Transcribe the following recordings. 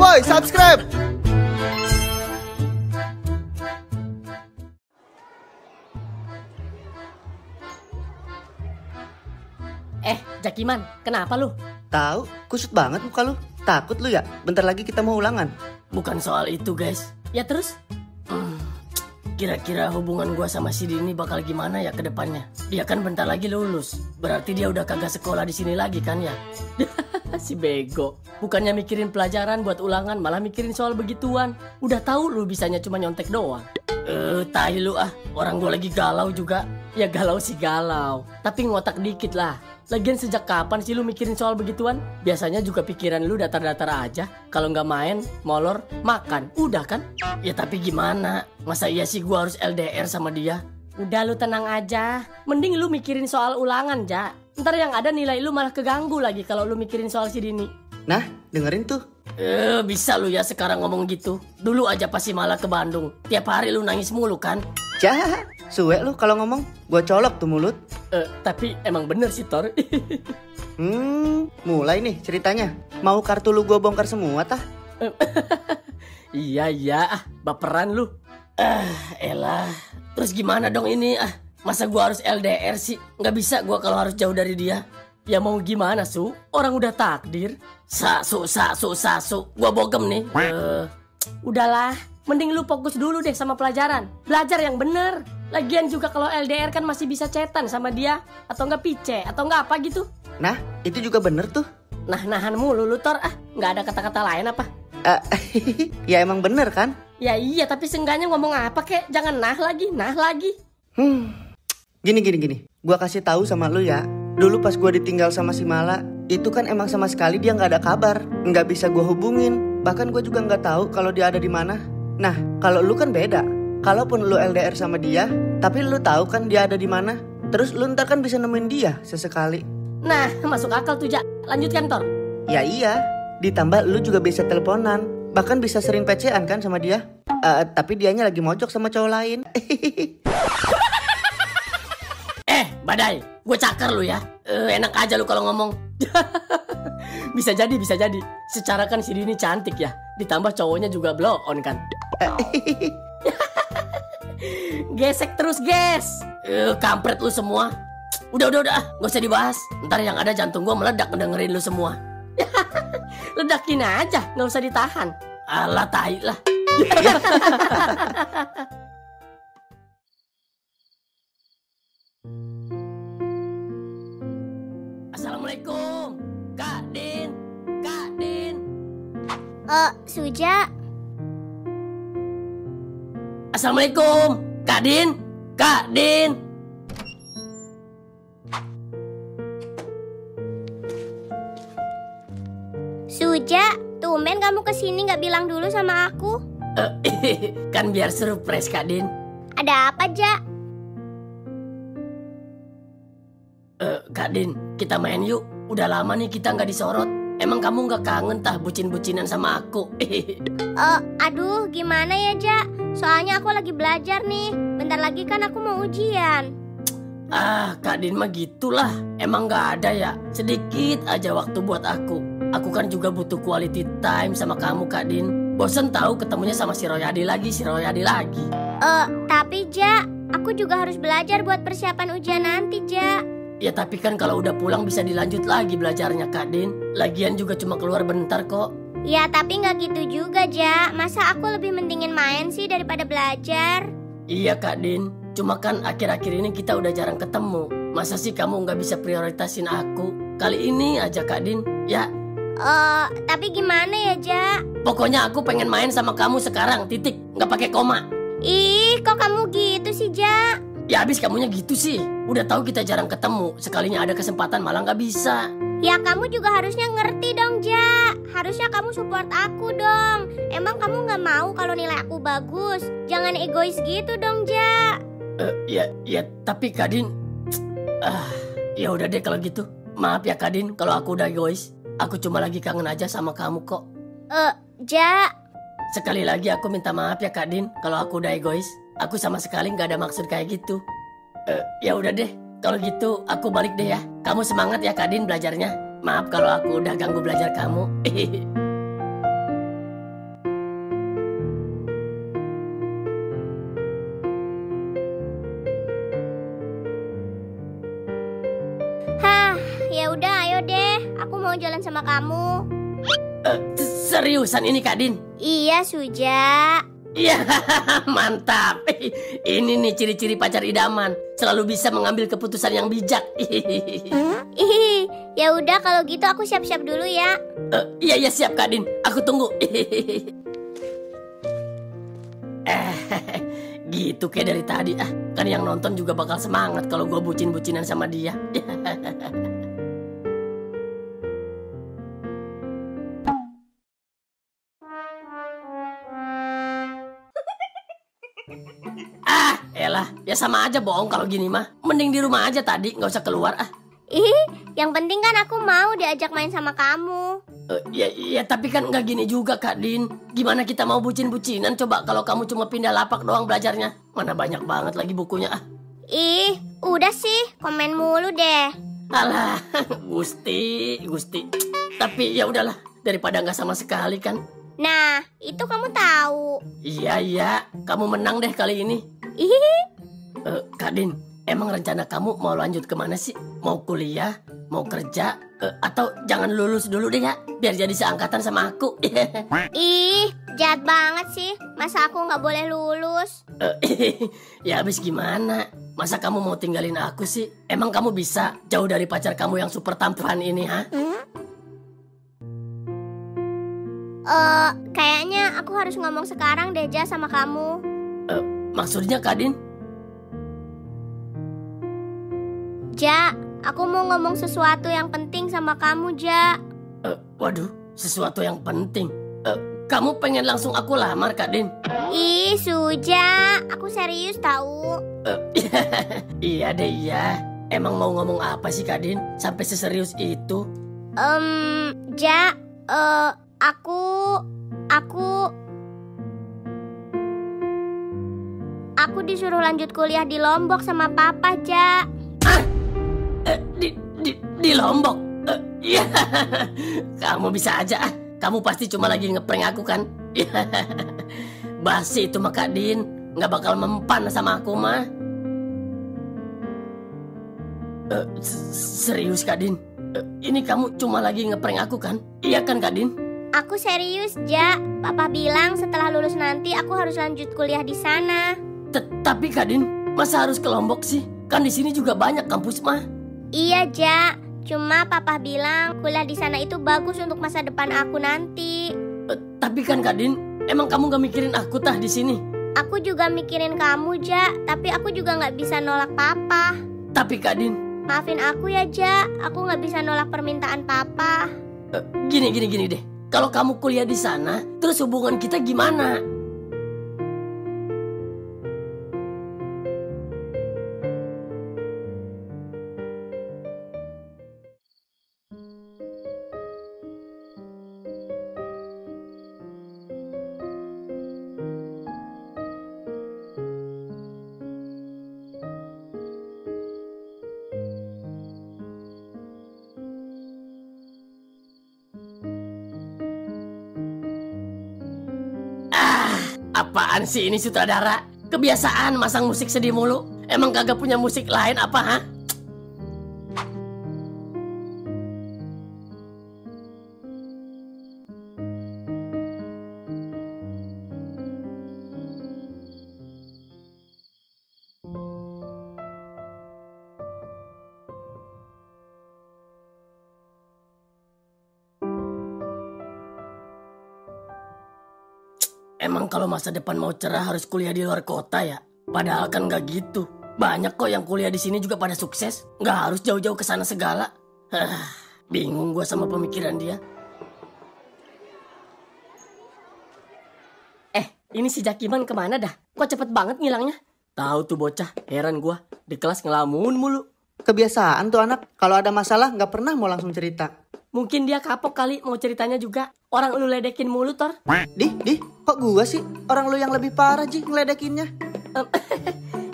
Woi, subscribe. Jakiman, kenapa lu? Tahu, kusut banget muka lu. Takut lu ya? Bentar lagi kita mau ulangan. Bukan soal itu, guys. Ya terus? Kira-kira hubungan gua sama si Dini bakal gimana ya ke depannya? Dia kan bentar lagi lulus. Berarti dia udah kagak sekolah di sini lagi kan ya? Si bego. Bukannya mikirin pelajaran buat ulangan, malah mikirin soal begituan. Udah tahu lu bisanya cuma nyontek doang. Tai lu ah. Orang gua lagi galau juga. Ya galau sih galau. Tapi ngotak dikit lah. Lagian sejak kapan sih lu mikirin soal begituan? Biasanya juga pikiran lu datar-datar aja. Kalau nggak main, molor, makan. Udah kan? Ya tapi gimana? Masa iya sih gua harus LDR sama dia? Udah lu tenang aja. Mending lu mikirin soal ulangan, Ja. Ntar yang ada nilai lu malah keganggu lagi kalau lu mikirin soal si Dini. Nah, dengerin tuh. Bisa lu ya sekarang ngomong gitu. Dulu aja pasti malah ke Bandung. Tiap hari lu nangis mulu kan? Jah, suwe lu kalau ngomong. Gua colok tuh mulut. Tapi emang bener sih, Tor. Mulai nih ceritanya. Mau kartu lu gua bongkar semua tah? Iya, baperan lu. Elah. Terus gimana dong ini? Masa gua harus LDR sih? Nggak bisa gua kalau harus jauh dari dia. Ya mau gimana, Su? Orang udah takdir. Sasu. Gua bogem nih. Udahlah. Mending lu fokus dulu deh sama pelajaran. Belajar yang bener. Lagian juga kalau LDR kan masih bisa chatan sama dia. Atau nggak pice, atau nggak apa gitu. Nah, itu juga bener tuh. Nahan mulu lu, Tor. Nggak ada kata-kata lain apa? Ya emang bener kan? Ya iya, tapi seenggaknya ngomong apa kek? Jangan nah lagi. Gini. Gua kasih tahu sama lu ya. Dulu pas gua ditinggal sama si Mala, itu kan emang sama sekali dia nggak ada kabar. Nggak bisa gua hubungin. Bahkan gua juga nggak tahu kalau dia ada di mana. Nah, kalau lu kan beda. Kalaupun lu LDR sama dia, tapi lu tahu kan dia ada di mana, terus lu ntar kan bisa nemuin dia sesekali. Nah, masuk akal tuh, Ja. Lanjutkan, Tor. Ya iya, ditambah lu juga bisa teleponan, bahkan bisa sering PC-an kan sama dia. Tapi dianya lagi mojok sama cowok lain. Badai, gue cakar lu ya. Enak aja lu kalau ngomong. Bisa jadi. Secara kan si Dini cantik ya. Ditambah cowoknya juga blow on kan. Gesek terus, guys. Kampret lu semua. Udah, gak usah dibahas. Ntar yang ada jantung gue meledak ngedengerin lu semua. Ledakin aja, gak usah ditahan. Alah, tai lah. Assalamualaikum, Kak Din. Suja. Assalamualaikum, Kak Din. Suja, tumben kamu kesini nggak bilang dulu sama aku. Kan biar surprise, Kak Din. Ada apa, Ja? Kak Din, kita main yuk. Udah lama nih kita nggak disorot. Emang kamu nggak kangen tah bucin-bucinan sama aku? Aduh, gimana ya, Ja? Soalnya aku lagi belajar nih. Bentar lagi kan aku mau ujian. Kak Din mah gitulah. Emang nggak ada ya? Sedikit aja waktu buat aku. Aku kan juga butuh quality time sama kamu, Kak Din. Bosen tahu ketemunya sama si Royadi lagi. Tapi Ja, aku juga harus belajar buat persiapan ujian nanti, Ja. Ya tapi kan kalau udah pulang bisa dilanjut lagi belajarnya, Kak Din. Lagian juga cuma keluar bentar kok. Ya tapi nggak gitu juga, Ja. Masa aku lebih mendingin main sih daripada belajar? Iya, Kak Din. Cuma kan akhir-akhir ini kita udah jarang ketemu. Masa sih kamu nggak bisa prioritasin aku? Kali ini aja, Kak Din. Ya. Tapi gimana ya, Ja? Pokoknya aku pengen main sama kamu sekarang, titik. Nggak pakai koma. Ih, kok kamu gitu sih, Ja? Ya abis kamunya gitu sih. Udah tahu kita jarang ketemu. Sekalinya ada kesempatan malah nggak bisa. Ya kamu juga harusnya ngerti dong, Ja. Harusnya kamu support aku dong. Emang kamu nggak mau kalau nilai aku bagus? Jangan egois gitu dong, Ja. Ya tapi Kak Din. Ya udah deh kalau gitu. Maaf ya Kak Din kalau aku udah egois. Aku cuma lagi kangen aja sama kamu kok. Ja. Sekali lagi aku minta maaf ya Kak Din kalau aku udah egois. Aku sama sekali nggak ada maksud kayak gitu. Ya udah deh, kalau gitu aku balik deh ya. Kamu semangat ya Kak Din belajarnya. Maaf kalau aku udah ganggu belajar kamu. Aku mau jalan sama kamu. Seriusan ini Kak Din? Iya, Suja. Iya, mantap. Ini nih ciri-ciri pacar idaman. Selalu bisa mengambil keputusan yang bijak. Ya udah kalau gitu aku siap-siap dulu ya. Iya siap Kak Din. Aku tunggu. Gitu kayak dari tadi. Kan yang nonton juga bakal semangat kalau gue bucin-bucinan sama dia. Elah, ya sama aja bohong kalau gini mah. Mending di rumah aja tadi, nggak usah keluar. Yang penting kan aku mau diajak main sama kamu. Ya tapi kan nggak gini juga Kak Din. Gimana kita mau bucin-bucinan coba kalau kamu cuma pindah lapak doang belajarnya? Mana banyak banget lagi bukunya. Udah sih, komen mulu deh. Alah, Gusti. Tapi ya udahlah, daripada nggak sama sekali kan. Nah, itu kamu tahu. Iya, kamu menang deh kali ini. Kak Din, emang rencana kamu mau lanjut kemana sih? Mau kuliah? Mau kerja? Atau jangan lulus dulu deh ya, biar jadi seangkatan sama aku. Jahat banget sih. Masa aku nggak boleh lulus? Ya habis gimana? Masa kamu mau tinggalin aku sih? Emang kamu bisa jauh dari pacar kamu yang super tampan ini, ha? Kayaknya aku harus ngomong sekarang deh, Ja, sama kamu. Maksudnya Kak Din? Ja, aku mau ngomong sesuatu yang penting sama kamu, Ja. Waduh, sesuatu yang penting. Kamu pengen langsung aku lamar, Kak Din? Suja, aku serius tahu. Iya deh, iya. Emang mau ngomong apa sih, Kak Din? Sampai seserius itu? Ja, aku disuruh lanjut kuliah di Lombok sama Papa, Ja. Di Lombok? Iya. Kamu bisa aja. Kamu pasti cuma lagi ngeprank aku kan? Basi itu mah Kak Din. Nggak bakal mempan sama aku mah. Serius Kak Din? Ini kamu cuma lagi ngeprank aku kan? Iya kan Kak Din? Aku serius, Ja. Papa bilang setelah lulus nanti aku harus lanjut kuliah di sana. Tapi Kak Din, masa harus ke Lombok sih? Kan di sini juga banyak kampus mah. Iya, Ja. Cuma Papa bilang kuliah di sana itu bagus untuk masa depan aku nanti. Tapi kan Kak Din, emang kamu gak mikirin aku tah di sini? Aku juga mikirin kamu, Ja. Tapi aku juga nggak bisa nolak Papa. Tapi Kak Din, maafin aku ya, Ja. Aku nggak bisa nolak permintaan Papa. Gini deh. Kalau kamu kuliah di sana, terus hubungan kita gimana? Apaan sih ini sutradara? Kebiasaan masang musik sedih mulu. Emang kagak punya musik lain apa, ha? Emang kalau masa depan mau cerah harus kuliah di luar kota ya? Padahal kan nggak gitu. Banyak kok yang kuliah di sini juga pada sukses. Nggak harus jauh-jauh ke sana segala. Bingung gue sama pemikiran dia. Ini si Jakiman kemana dah? Kok cepet banget ngilangnya? Tahu tuh bocah, heran gue. Di kelas ngelamun mulu. Kebiasaan tuh anak, kalau ada masalah nggak pernah mau langsung cerita. Mungkin dia kapok kali mau ceritanya juga. Orang lu ledekin mulu, Tor. Kok gua sih? Orang lu yang lebih parah, Ji, ngeledekinnya.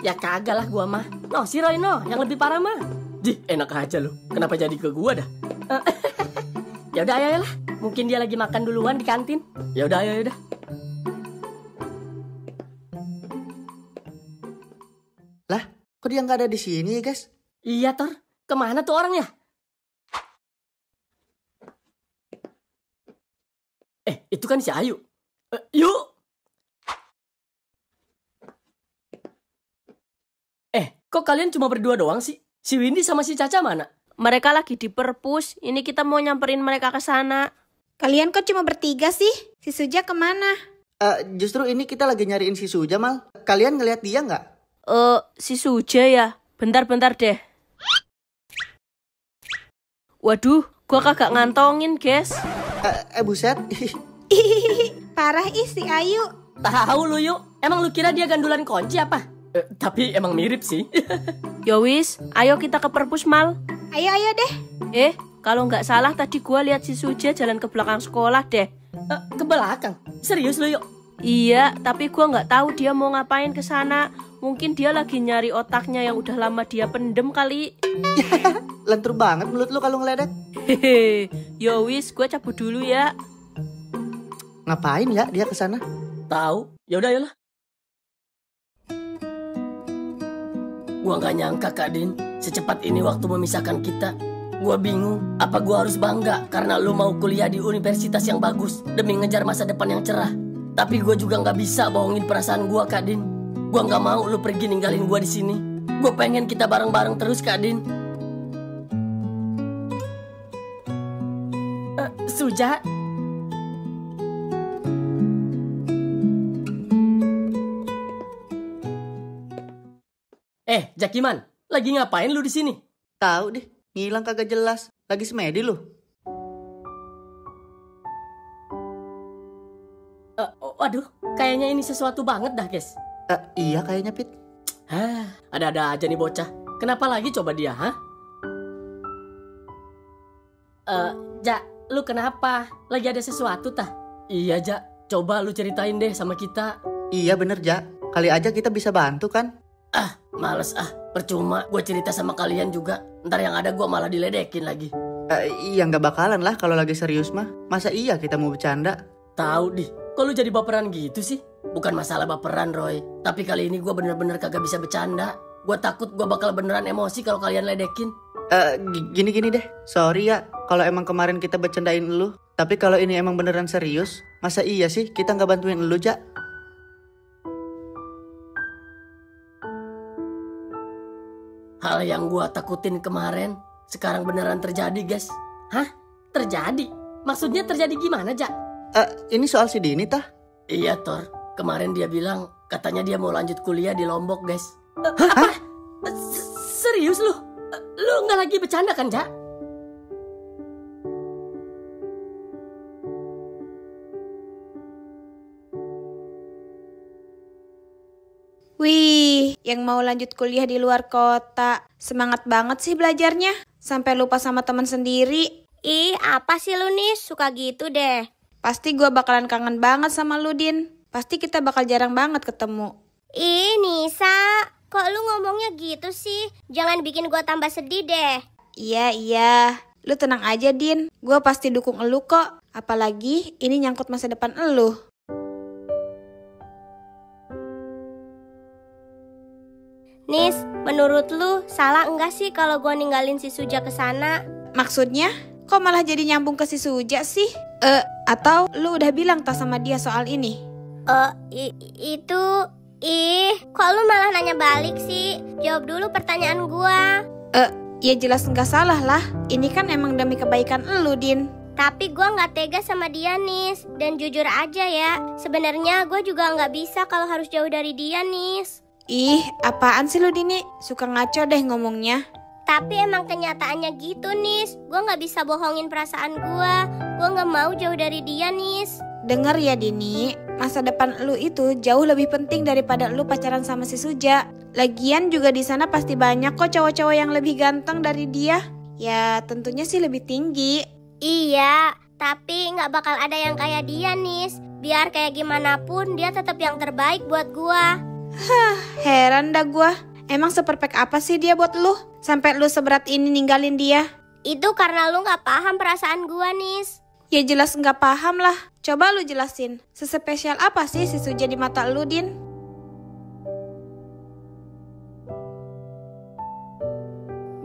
Ya kagak lah gua mah. No, si Roy no, yang lebih parah mah. Ji, enak aja lu. Kenapa jadi ke gua dah? Ya udah ayo lah. Mungkin dia lagi makan duluan di kantin. Ya udah ayo udah. Lah, kok dia nggak ada di sini, guys? Iya, Tor. Kemana tuh orangnya? Itu kan si Ayu. Yuk. Kok kalian cuma berdua doang sih? Si Windy sama si Caca mana? Mereka lagi di perpus. Ini kita mau nyamperin mereka ke sana. Kalian kok cuma bertiga sih? Si Suja kemana? Justru ini kita lagi nyariin si Suja, Mal. Kalian ngeliat dia nggak? Si Suja ya? Bentar-bentar deh. Waduh, gua kagak ngantongin, guys. Buset. Parah si Ayu. Tahu lu yuk. Emang lu kira dia gandulan kunci apa? Tapi emang mirip sih. Yowis, ayo kita ke perpus, Mal. Ayo deh. Kalau nggak salah tadi gua lihat si Suja jalan ke belakang sekolah deh. Ke belakang? Serius lu yuk? Iya, tapi gua nggak tahu dia mau ngapain ke sana. Mungkin dia lagi nyari otaknya yang udah lama dia pendem kali. Lentur banget mulut lu kalau ngeledek. Hehe. Yowis, gua cabut dulu ya. Ngapain ya dia ke sana? Tahu? Yaudah, yalah. Gua nggak nyangka Kak Din, secepat ini waktu memisahkan kita. Gua bingung, apa gua harus bangga karena lu mau kuliah di universitas yang bagus demi ngejar masa depan yang cerah. Tapi gua juga nggak bisa bohongin perasaan gua, Kak Din. Gua nggak mau lu pergi ninggalin gua di sini. Gua pengen kita bareng-bareng terus, Kak Din. Suja. Jakiman, lagi ngapain lu di sini? Tahu deh, ngilang kagak jelas. Lagi semedi lu. Waduh, kayaknya ini sesuatu banget dah, guys. Iya kayaknya, Pit. Ada-ada aja nih bocah. Kenapa lagi coba dia, ha? Ja, lu kenapa? Lagi ada sesuatu tah? Iya, Ja. Coba lu ceritain deh sama kita. Iya bener, Ja. Kali aja kita bisa bantu kan? Males percuma gue cerita sama kalian juga. Ntar yang ada gue malah diledekin lagi. Iya nggak bakalan lah kalau lagi serius mah. Masa iya kita mau bercanda? Tahu dih, kok lu jadi baperan gitu sih? Bukan masalah baperan, Roy. Tapi kali ini gue bener-bener kagak bisa bercanda. Gue takut gue bakal beneran emosi kalau kalian ledekin. Gini deh. Sorry ya kalau emang kemarin kita bercandain lu. Tapi kalau ini emang beneran serius, masa iya sih kita nggak bantuin lu, Ja? Hal yang gua takutin kemarin sekarang beneran terjadi, guys. Hah? Terjadi? Maksudnya terjadi gimana, Ja? Ini soal si Dini tah? Iya, Thor. Kemarin dia bilang katanya dia mau lanjut kuliah di Lombok, guys. Apa? Serius lu? Lu nggak lagi bercanda kan, Ja? Wih, yang mau lanjut kuliah di luar kota. Semangat banget sih belajarnya. Sampai lupa sama teman sendiri. Ih, apa sih lu nih? Suka gitu deh. Pasti gue bakalan kangen banget sama lu, Din. Pasti kita bakal jarang banget ketemu. Ih, Nisa. Kok lu ngomongnya gitu sih? Jangan bikin gue tambah sedih deh. Iya. Lu tenang aja, Din. Gue pasti dukung elu kok. Apalagi ini nyangkut masa depan elu. Nis, menurut lu salah enggak sih kalau gue ninggalin si Suja ke sana? Maksudnya? Kok malah jadi nyambung ke si Suja sih? Atau lu udah bilang tak sama dia soal ini? Kok lu malah nanya balik sih? Jawab dulu pertanyaan gue. Ya jelas nggak salah lah. Ini kan emang demi kebaikan elu, Din. Tapi gue nggak tega sama dia, Nis. Dan jujur aja ya, sebenarnya gue juga nggak bisa kalau harus jauh dari dia, Nis. Ih, apaan sih lu, Dini? Suka ngaco deh ngomongnya. Tapi emang kenyataannya gitu, Nis. Gue gak bisa bohongin perasaan gue. Gue gak mau jauh dari dia, Nis. Dengar ya, Dini. Masa depan lu itu jauh lebih penting daripada lu pacaran sama si Suja. Lagian juga di sana pasti banyak kok cowok-cowok yang lebih ganteng dari dia. Ya, tentunya sih lebih tinggi. Iya, tapi gak bakal ada yang kayak dia, Nis. Biar kayak gimana pun, dia tetap yang terbaik buat gue. Heran dah gue. Emang seperfect apa sih dia buat lu? Sampai lu seberat ini ninggalin dia? Itu karena lu gak paham perasaan gue, Nis. Ya jelas gak paham lah. Coba lu jelasin. Sespesial apa sih si Suja di mata lu, Din?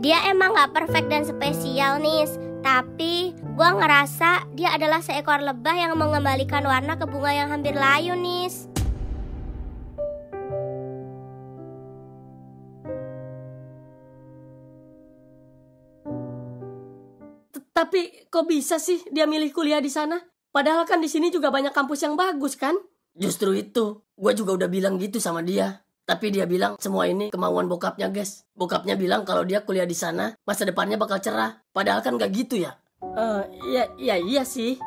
Dia emang gak perfect dan spesial, Nis. Tapi Gua ngerasa dia adalah seekor lebah yang mengembalikan warna ke bunga yang hampir layu, Nis. Tapi kok bisa sih dia milih kuliah di sana? Padahal kan di sini juga banyak kampus yang bagus kan? Justru itu, gue juga udah bilang gitu sama dia. Tapi dia bilang semua ini kemauan bokapnya, guys. Bokapnya bilang kalau dia kuliah di sana, masa depannya bakal cerah. Padahal kan gak gitu ya? Iya sih.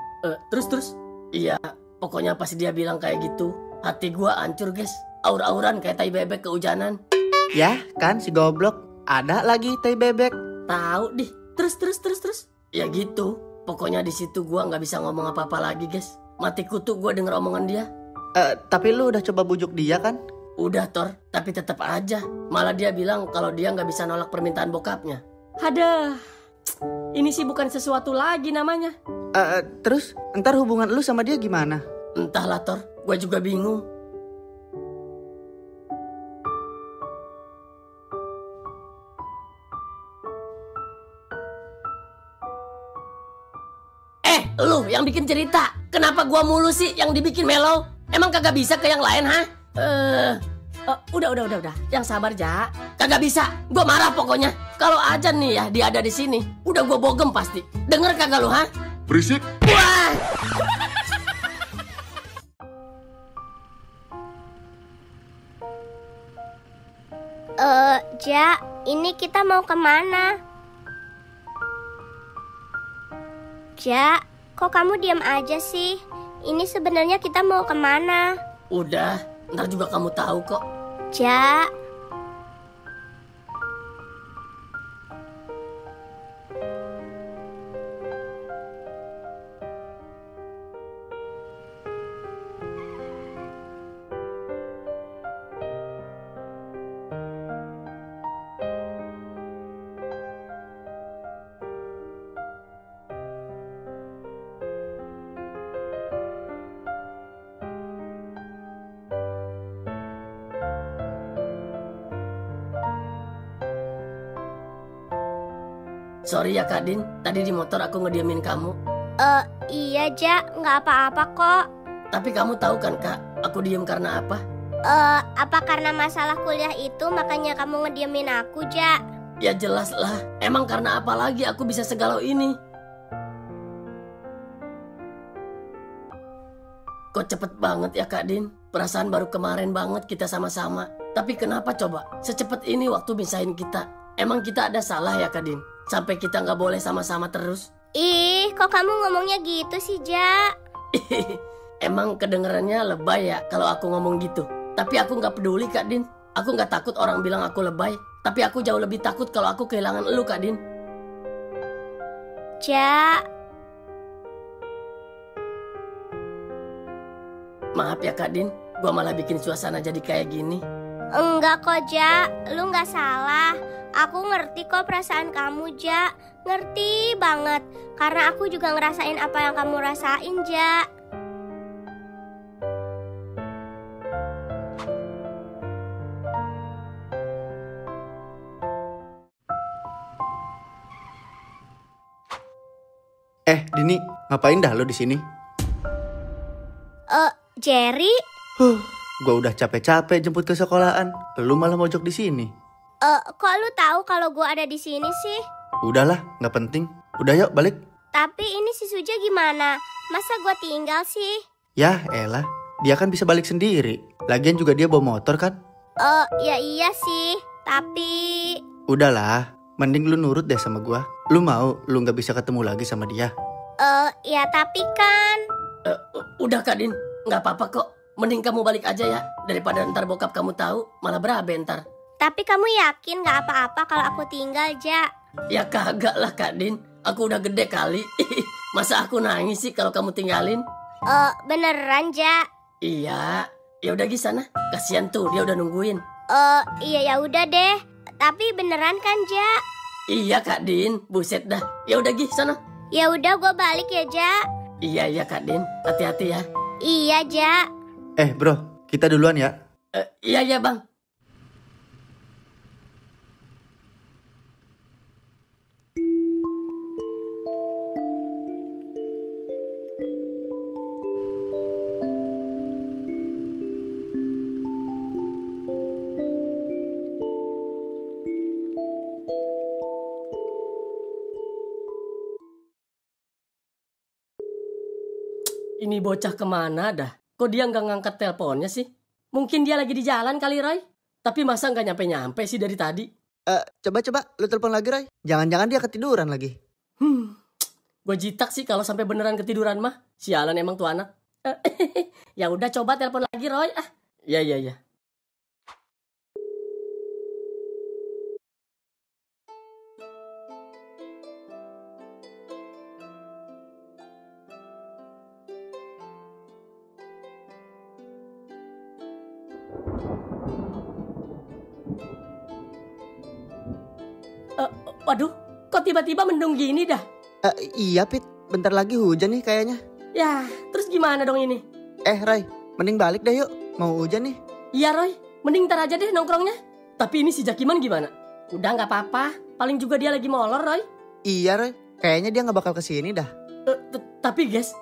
Terus? Iya, pokoknya pas dia bilang kayak gitu, hati gue hancur, guys. Aur-auran kayak tai bebek kehujanan. Ya kan si goblok. Ada lagi tai bebek. Tahu deh. Terus. Ya gitu. Pokoknya di situ gue nggak bisa ngomong apa-apa lagi, guys. Mati kutu gue denger omongan dia. Tapi lu udah coba bujuk dia kan? Udah, Tor, tapi tetap aja. Malah dia bilang kalau dia nggak bisa nolak permintaan bokapnya. Hadah, ini sih bukan sesuatu lagi namanya. Terus ntar hubungan lu sama dia gimana? Entahlah, Tor, gue juga bingung. Lu yang bikin cerita, kenapa gua mulu sih yang dibikin melo? Emang kagak bisa ke yang lain, ha? Udah. Yang sabar, Ja. Kagak bisa. Gua marah pokoknya. Kalau aja nih ya dia ada di sini, udah gua bogem pasti. Denger kagak lu, ha? Berisik. Wah! Ja, ini kita mau kemana? Ja, kok kamu diam aja sih? Ini sebenarnya kita mau kemana? Udah, ntar juga kamu tahu kok. Ja. Sorry ya Kak Din, tadi di motor aku ngediamin kamu. Iya Ja, nggak apa-apa kok. Tapi kamu tahu kan Kak, aku diem karena apa? Apa karena masalah kuliah itu makanya kamu ngediamin aku, Ja? Ya jelas lah, emang karena apa lagi aku bisa segalau ini? Kok cepet banget ya Kak Din? Perasaan baru kemarin banget kita sama-sama. Tapi kenapa coba secepat ini waktu misahin kita? Emang kita ada salah ya Kak Din? Sampai kita nggak boleh sama-sama terus? Ih, kok kamu ngomongnya gitu sih, Ja? Emang kedengerannya lebay ya kalau aku ngomong gitu. Tapi aku nggak peduli Kak Din. Aku nggak takut orang bilang aku lebay. Tapi aku jauh lebih takut kalau aku kehilangan elu Kak Din. Ja. Maaf ya Kak Din, gua malah bikin suasana jadi kayak gini. Enggak kok, Ja. Lu nggak salah. Aku ngerti kok perasaan kamu, Ja. Ngerti banget. Karena aku juga ngerasain apa yang kamu rasain, Ja. Dini, ngapain dah lo di sini? Jerry? Gua udah capek-capek jemput ke sekolahan. Lu malah mojok di sini. Kok lu tahu kalau gue ada di sini sih? Udahlah, nggak penting. Udah yuk balik. Tapi ini si Suja gimana? Masa gue tinggal sih? Ya elah, dia kan bisa balik sendiri. Lagian juga dia bawa motor kan? Ya iya sih. Tapi... Udahlah, mending lu nurut deh sama gua. Lu mau lu nggak bisa ketemu lagi sama dia? Ya tapi kan... Udah Kak Din, nggak apa-apa kok. Mending kamu balik aja ya. Daripada ntar bokap kamu tahu, malah berabe ntar. Tapi kamu yakin gak apa-apa kalau aku tinggal, Ja? Ya kagak lah Kak Din. Aku udah gede kali. Masa aku nangis sih kalau kamu tinggalin? Beneran, Ja? Iya. Ya udah di sana. Kasian tuh, dia udah nungguin. Iya ya udah deh. Tapi beneran kan, Ja? Iya Kak Din, buset dah. Ya udah gi sana. Ya udah gue balik ya, Ja. Iya Kak Din, hati-hati ya. Iya, Ja. Bro, kita duluan ya. Iya Bang. Ini bocah kemana dah? Kok dia nggak ngangkat teleponnya sih? Mungkin dia lagi di jalan kali, Roy. Tapi masa nggak nyampe-nyampe sih dari tadi? Coba lu telepon lagi, Roy. Jangan-jangan dia ketiduran lagi. Gue jitak sih kalau sampai beneran ketiduran mah. Sialan emang tuh anak. Ya udah coba telepon lagi, Roy. Ya. Waduh, kok tiba-tiba mendung gini dah? Iya, Pit. Bentar lagi hujan nih kayaknya. Ya, terus gimana dong ini? Roy, mending balik deh yuk. Mau hujan nih. Iya, Roy. Mending ntar aja deh nongkrongnya. Tapi ini si Jakiman gimana? Udah nggak apa-apa. Paling juga dia lagi molor, Roy. Iya, Roy. Kayaknya dia nggak bakal kesini dah. Tapi guys,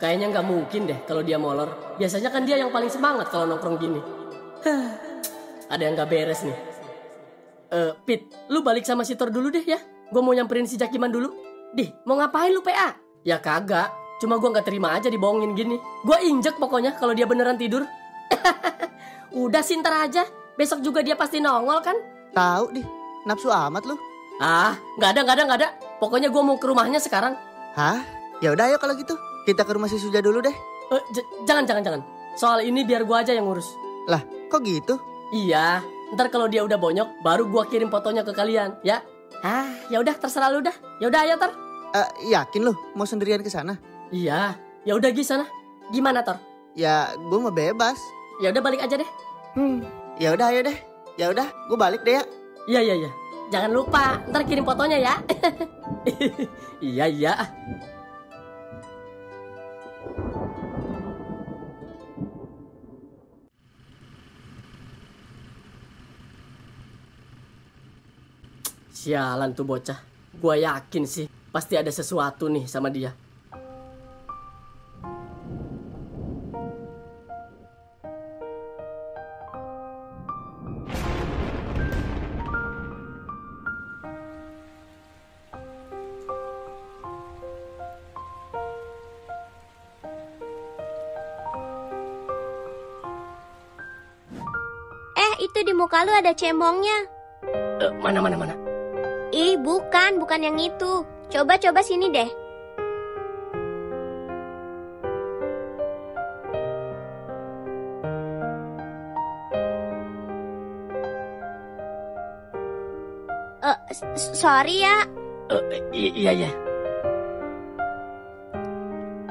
kayaknya nggak mungkin deh kalau dia molor. Biasanya kan dia yang paling semangat kalau nongkrong gini. Ada yang nggak beres nih. Pit, lu balik sama si Thor dulu deh ya. Gue mau nyamperin si Jakiman dulu. Dih, mau ngapain lu PA? Ya kagak, cuma gue gak terima aja dibohongin gini. Gue injek pokoknya kalau dia beneran tidur. Udah sih ntar aja, besok juga dia pasti nongol kan? Tahu dih, nafsu amat lu. Gak ada. Pokoknya gue mau ke rumahnya sekarang. Hah? Ya udah ayo kalau gitu. Kita ke rumah si Suja dulu deh. Jangan. Soal ini biar gue aja yang ngurus. Lah, kok gitu? Iya, ntar kalau dia udah bonyok, baru gue kirim fotonya ke kalian, ya. Ya udah terserah lu dah. Ya udah ayo Tor. Yakin lu mau sendirian ke sana? Iya, ya udah Gi sana. Gimana Tor? Ya, gue mau bebas. Ya udah balik aja deh. Ya udah ayo deh. Ya udah, gue balik deh ya. Iya. Jangan lupa, ntar kirim fotonya ya. Iya. Sialan tuh bocah. Gua yakin sih pasti ada sesuatu nih sama dia. Itu di muka lu ada cemongnya. Mana? Ih, bukan yang itu. Coba sini deh. Sorry ya. Iya.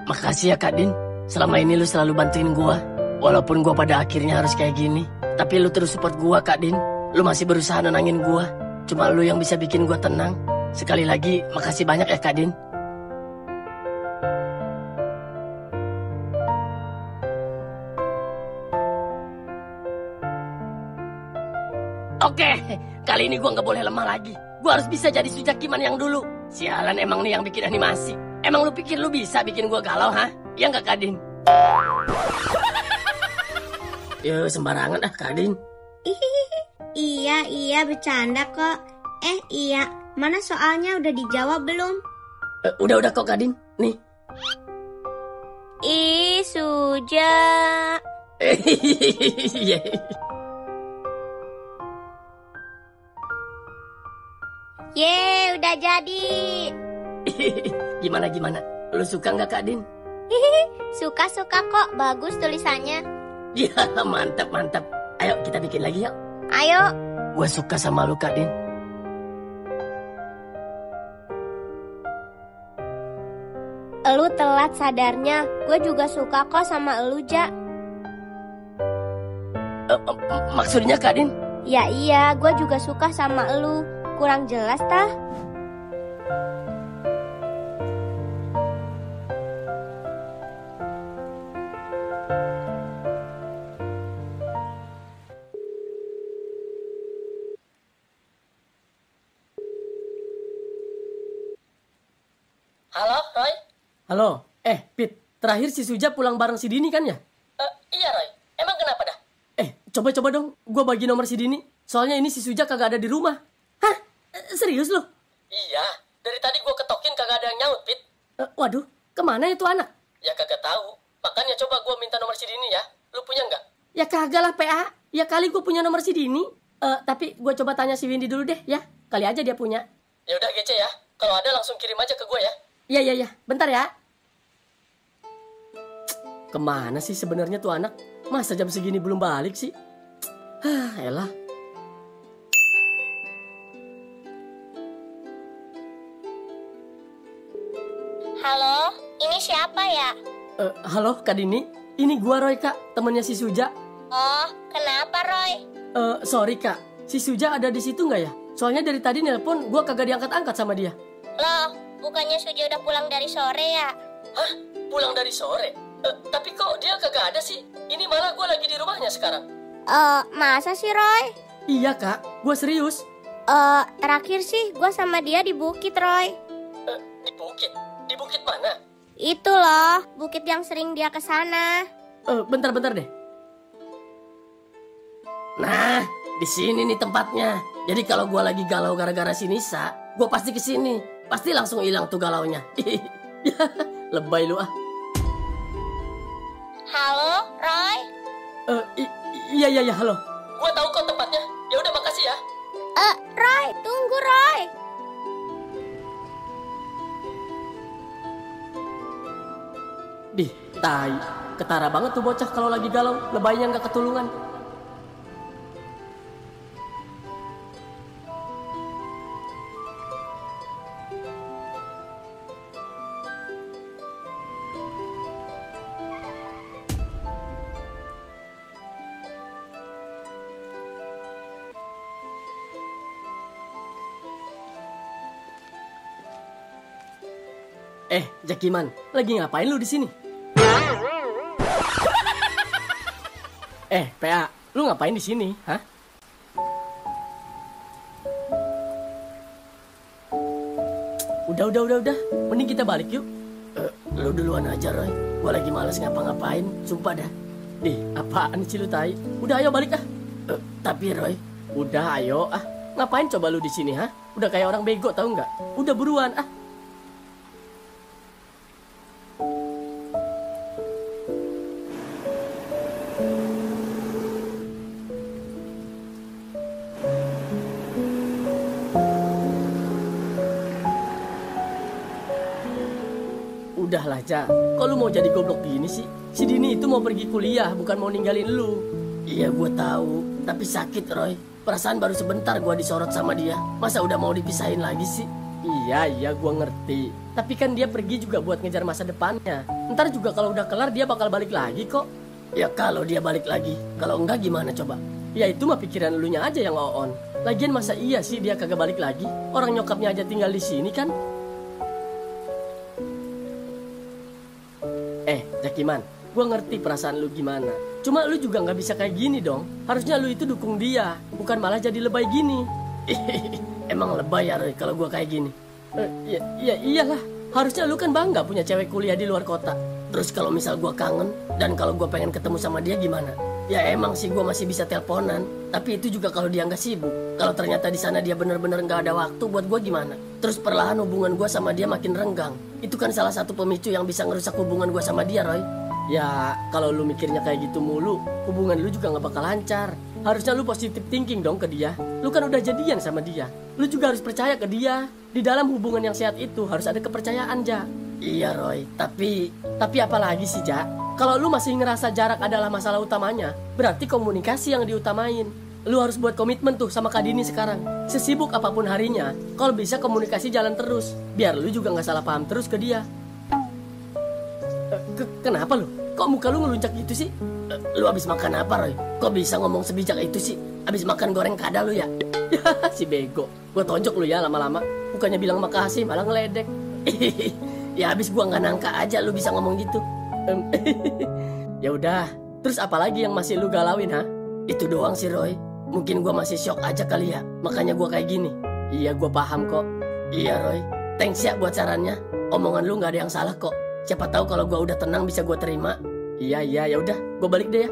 Makasih ya Kak Din. Selama ini lu selalu bantuin gua. Walaupun gua pada akhirnya harus kayak gini. Tapi lu terus support gua Kak Din. Lu masih berusaha nenangin gua. Cuma lu yang bisa bikin gua tenang. Sekali lagi makasih banyak ya Kak Din. Oke, kali ini gua nggak boleh lemah lagi. Gua harus bisa jadi Sujakiman yang dulu. Sialan emang nih yang bikin animasi. Emang lu pikir lu bisa bikin gua galau, ha? Ya nggak Kak Din? Ya sembarangan Kak Din. Iya, bercanda kok. Iya, mana soalnya udah dijawab belum? Udah kok Kak Din, nih. Ih, Suja. Ye, udah jadi. Gimana? Lu suka nggak Kak Din? Suka kok, bagus tulisannya. Ya, mantap. Ayo kita bikin lagi yuk. Ayo. Gue suka sama lu Kak Din. Elu telat sadarnya. Gue juga suka kok sama elu, Ja. Maksudnya Kak Din? Ya iya, gue juga suka sama elu. Kurang jelas tah? Halo, Roy? Halo, Pit, terakhir si Suja pulang bareng si Dini kan ya? Iya, Roy. Emang kenapa dah? Coba dong, gue bagi nomor si Dini. Soalnya ini si Suja kagak ada di rumah. Hah? Serius lo? Iya, dari tadi gue ketokin kagak ada yang nyaut, Pit. Waduh, kemana itu anak? Ya kagak tahu. Makanya coba gue minta nomor si Dini ya. Lu punya nggak? Ya kagak lah PA. Ya kali gue punya nomor si Dini. Tapi gue coba tanya si Windy dulu deh ya. Kali aja dia punya. Ya udah Gece ya. Kalau ada langsung kirim aja ke gue ya. Iya. Bentar ya. Kemana sih sebenarnya tuh anak? Masa jam segini belum balik sih? Elah. Halo, ini siapa ya? Halo Kak Dini. Ini gua Roy Kak, temennya si Suja. Oh, kenapa Roy? Sorry Kak. Si Suja ada di situ nggak ya? Soalnya dari tadi nelpon gua kagak diangkat-angkat sama dia. Loh, bukannya Suji udah pulang dari sore ya? Hah? Pulang dari sore? Tapi kok dia kagak ada sih? Ini malah gue lagi di rumahnya sekarang. Masa sih Roy? Iya Kak, gua serius. Terakhir sih gue sama dia di bukit Roy. Di bukit? Di bukit mana? Itu loh, bukit yang sering dia kesana. Bentar deh. Nah, di sini nih tempatnya. Jadi kalau gue lagi galau gara-gara si Nisa, gue pasti kesini. Pasti langsung hilang tuh galaunya. Lebay lu ah. Halo, Roy? Iya, halo. Gue tahu kok tempatnya. Ya udah makasih ya. Roy, tunggu Roy. Dih, tai. Ketara banget tuh bocah kalau lagi galau. Lebaynya nggak ketulungan. Jakiman, lagi ngapain lu di sini? PA, lu ngapain di sini, hah? Udah. Mending kita balik yuk. Lu duluan aja Roy. Gue lagi males ngapa-ngapain. Sumpah dah. Apaan sih lu tai? Udah ayo balik ah. Tapi Roy. Udah ayo ah. Ngapain coba lu di sini, hah? Udah kayak orang bego tahu nggak? Udah buruan ah. Udahlah, Ja. Kok lu mau jadi goblok gini sih? Si Dini itu mau pergi kuliah, bukan mau ninggalin lu. Iya, gue tahu. Tapi sakit, Roy. Perasaan baru sebentar gue disorot sama dia. Masa udah mau dipisahin lagi sih? Iya, gue ngerti. Tapi kan dia pergi juga buat ngejar masa depannya. Ntar juga kalau udah kelar dia bakal balik lagi kok. Ya kalau dia balik lagi. Kalau enggak gimana coba? Ya itu mah pikiran elunya aja yang on. Lagian masa iya sih dia kagak balik lagi? Orang nyokapnya aja tinggal di sini kan? Jakiman, gue ngerti perasaan lu gimana. Cuma lu juga gak bisa kayak gini dong. Harusnya lu itu dukung dia, bukan malah jadi lebay gini. Emang lebay ya Roy kalau gue kayak gini? Iyalah. Harusnya lu kan bangga punya cewek kuliah di luar kota. Terus kalau misal gue kangen dan kalau gue pengen ketemu sama dia gimana? Ya emang sih gue masih bisa teleponan. Tapi itu juga kalau dia nggak sibuk. Kalau ternyata di sana dia bener-bener nggak ada waktu buat gue gimana? Terus perlahan hubungan gue sama dia makin renggang. Itu kan salah satu pemicu yang bisa ngerusak hubungan gue sama dia, Roy. Ya kalau lu mikirnya kayak gitu mulu, hubungan lu juga nggak bakal lancar. Harusnya lu positive thinking dong ke dia. Lu kan udah jadian sama dia. Lu juga harus percaya ke dia. Di dalam hubungan yang sehat itu harus ada kepercayaan, Ja. Iya, Roy. Tapi apa lagi sih, Ja? Kalau lu masih ngerasa jarak adalah masalah utamanya, berarti komunikasi yang diutamain. Lu harus buat komitmen tuh sama Kak Dini sekarang. Sesibuk apapun harinya, kalau bisa komunikasi jalan terus. Biar lu juga gak salah paham terus ke dia. Kenapa lu? Kok muka lu ngelunjak gitu sih? Lu abis makan apa, Roy? Kok bisa ngomong sebijak itu sih? Abis makan goreng kada lu ya? Si bego. Gue tonjok lu ya lama-lama. Bukannya bilang makasih, malah ngeledek. Ya abis gua nggak nyangka aja lu bisa ngomong gitu. Ya udah, terus apa lagi yang masih lu galauin, ha? Itu doang sih, Roy. Mungkin gua masih shock aja kali ya. Makanya gua kayak gini. Iya, gua paham kok. Iya, Roy. Thanks ya buat sarannya. Omongan lu nggak ada yang salah kok. Siapa tahu kalau gua udah tenang bisa gua terima. Iya, ya udah, gua balik deh ya.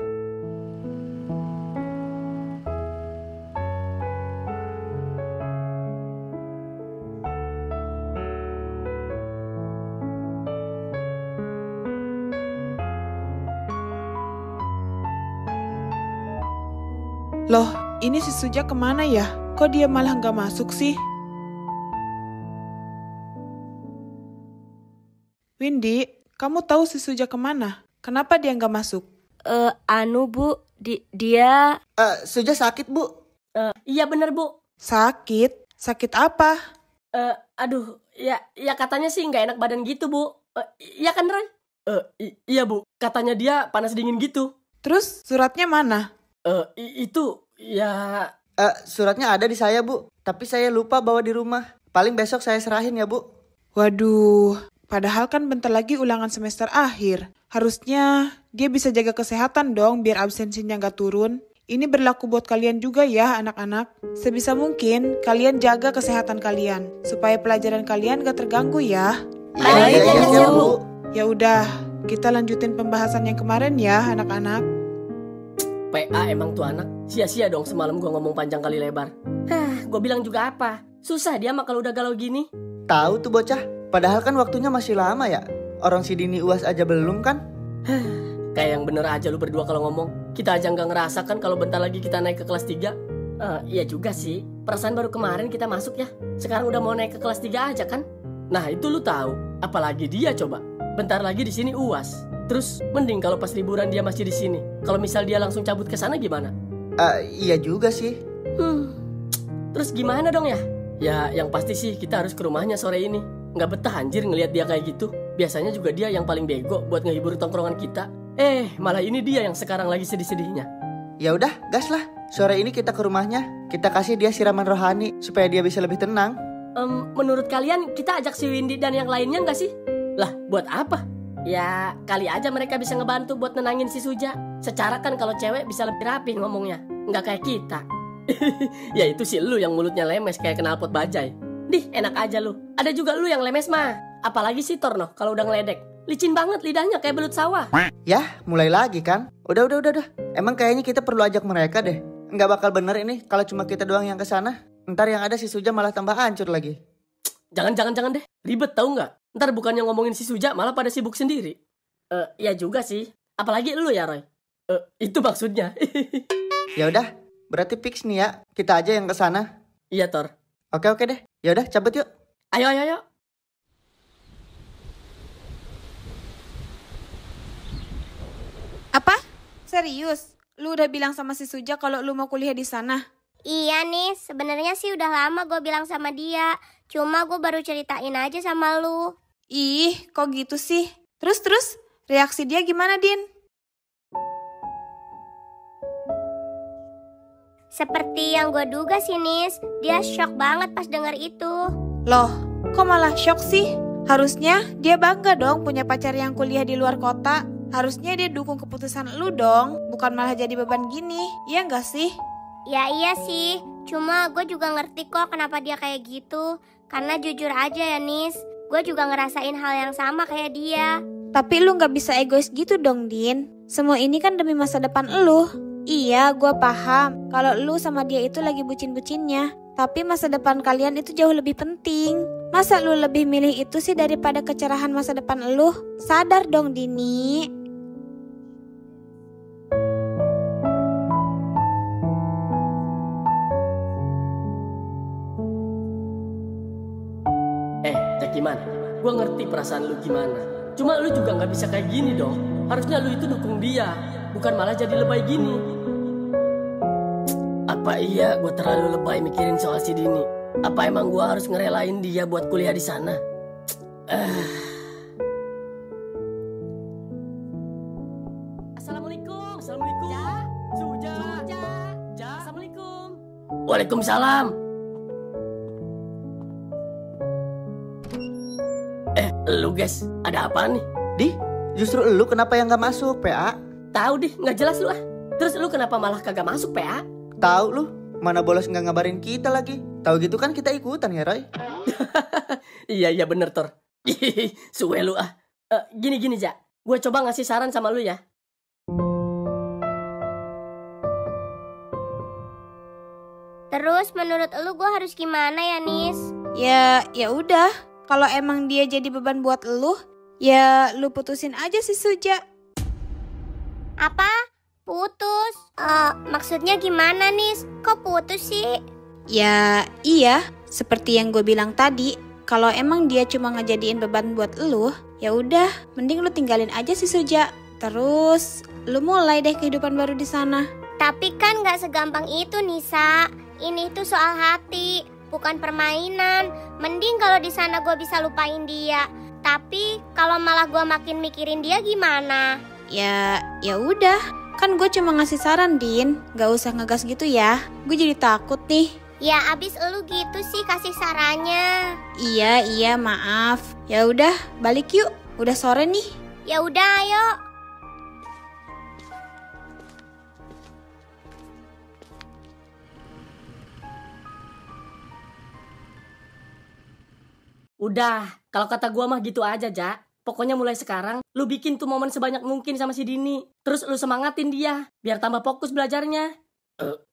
Loh, ini si Suja kemana ya? Kok dia malah nggak masuk sih? Windy, kamu tahu si Suja kemana? Kenapa dia nggak masuk? Bu, dia... Suja sakit, Bu. Iya bener Bu. Sakit? Sakit apa? Aduh, ya katanya sih nggak enak badan gitu Bu. Iya kan Roy? Iya Bu, katanya dia panas dingin gitu. Terus suratnya mana? Itu ya... Suratnya ada di saya, Bu. Tapi saya lupa bawa di rumah. Paling besok saya serahin ya, Bu. Waduh, padahal kan bentar lagi ulangan semester akhir. Harusnya dia bisa jaga kesehatan dong biar absensinya nggak turun. Ini berlaku buat kalian juga ya anak-anak. Sebisa mungkin kalian jaga kesehatan kalian. Supaya pelajaran kalian gak terganggu ya. Iya, Bu. Ya udah, kita lanjutin pembahasan yang kemarin ya anak-anak. PA emang tuh anak. Sia-sia dong semalam gue ngomong panjang kali lebar. Gue bilang juga apa? Susah dia mah kalau udah galau gini. Tahu tuh bocah. Padahal kan waktunya masih lama ya. Orang si Dini UAS aja belum kan? Kayak yang bener aja lu berdua kalau ngomong. Kita aja nggak ngerasakan kalau bentar lagi kita naik ke kelas 3. Iya juga sih. Perasaan baru kemarin kita masuk ya. Sekarang udah mau naik ke kelas 3 aja kan? Nah itu lu tahu. Apalagi dia coba. Bentar lagi di sini UAS. Terus mending kalau pas liburan dia masih di sini. Kalau misal dia langsung cabut ke sana gimana? Iya juga sih. Terus gimana dong ya? Ya yang pasti sih kita harus ke rumahnya sore ini. Nggak betah anjir ngelihat dia kayak gitu. Biasanya juga dia yang paling bego buat ngehibur tongkrongan kita. Malah ini dia yang sekarang lagi sedih-sedihnya. Ya udah, gas lah. Sore ini kita ke rumahnya. Kita kasih dia siraman rohani supaya dia bisa lebih tenang. Menurut kalian kita ajak si Windy dan yang lainnya nggak sih? Lah, buat apa? Ya, kali aja mereka bisa ngebantu buat nenangin si Suja. Secara kan kalau cewek bisa lebih rapi ngomongnya. Nggak kayak kita. Ya itu sih lu yang mulutnya lemes kayak knalpot bajai. Dih, enak aja lu. Ada juga lu yang lemes mah. Apalagi si Torno kalau udah ngeledek. Licin banget lidahnya kayak belut sawah. Yah, mulai lagi kan? Udah. Emang kayaknya kita perlu ajak mereka deh. Nggak bakal bener ini kalau cuma kita doang yang kesana. Ntar yang ada si Suja malah tambah hancur lagi. Jangan deh. Ribet tau nggak? Ntar bukannya ngomongin si Suja malah pada sibuk sendiri. Ya juga sih. Apalagi lu ya Roy. Itu maksudnya. Ya udah, berarti fix nih ya. Kita aja yang kesana. Iya Tor. Oke deh. Ya udah, cabut yuk. Ayo. Apa? Serius? Lu udah bilang sama si Suja kalau lu mau kuliah di sana? Iya nih, sebenarnya sih udah lama gue bilang sama dia. Cuma gue baru ceritain aja sama lu. Ih, kok gitu sih? Terus, reaksi dia gimana, Din? Seperti yang gue duga sih, Nis. Dia shock banget pas denger itu. Loh, kok malah shock sih? Harusnya dia bangga dong punya pacar yang kuliah di luar kota. Harusnya dia dukung keputusan lu dong, bukan malah jadi beban gini. Iya nggak sih? Ya iya sih, cuma gue juga ngerti kok kenapa dia kayak gitu. Karena jujur aja ya, Nis, gue juga ngerasain hal yang sama kayak dia. Tapi lu nggak bisa egois gitu dong, Din. Semua ini kan demi masa depan lu. Iya, gue paham kalau lu sama dia itu lagi bucin-bucinnya. Tapi masa depan kalian itu jauh lebih penting. Masa lu lebih milih itu sih daripada kecerahan masa depan lu? Sadar dong, Dini. Gimana? Gue ngerti perasaan lu gimana. Cuma lu juga gak bisa kayak gini dong. Harusnya lu itu dukung dia, bukan malah jadi lebay gini. Apa iya gue terlalu lebay mikirin soal si Dini? Apa emang gue harus ngerelain dia buat kuliah di sana? Assalamualaikum. Suja. Assalamualaikum. Waalaikumsalam. Lu guys, ada apa nih? Di, justru lu kenapa yang gak masuk, PA? Tahu deh, nggak jelas lu ah. Terus lu kenapa malah kagak masuk, PA? Tahu lu, mana bolos nggak ngabarin kita lagi. Tahu gitu kan kita ikutan ya, Roy? Iya bener Tor. Suwe lu ah. Gini Ja, gue coba ngasih saran sama lu ya. Terus menurut lu gue harus gimana ya, Nis? Ya udah. Kalau emang dia jadi beban buat lu, ya lu putusin aja si Suja. Apa? Putus? Maksudnya gimana, Nis? Kok putus sih? Ya iya, seperti yang gue bilang tadi, kalau emang dia cuma ngejadiin beban buat lu, ya udah, mending lu tinggalin aja si Suja. Terus lu mulai deh kehidupan baru di sana. Tapi kan gak segampang itu, Nisa. Ini tuh soal hati, bukan permainan. Mending kalau di sana gue bisa lupain dia. Tapi kalau malah gue makin mikirin dia gimana? Ya udah, kan gue cuma ngasih saran, Din. Gak usah ngegas gitu ya. Gue jadi takut nih. Ya abis elu gitu sih kasih sarannya. Iya, maaf. Ya udah, balik yuk. Udah sore nih. Ya udah, ayo. Udah, kalau kata gua mah gitu aja, Ja. Pokoknya mulai sekarang, lu bikin tuh momen sebanyak mungkin sama si Dini. Terus lu semangatin dia, biar tambah fokus belajarnya.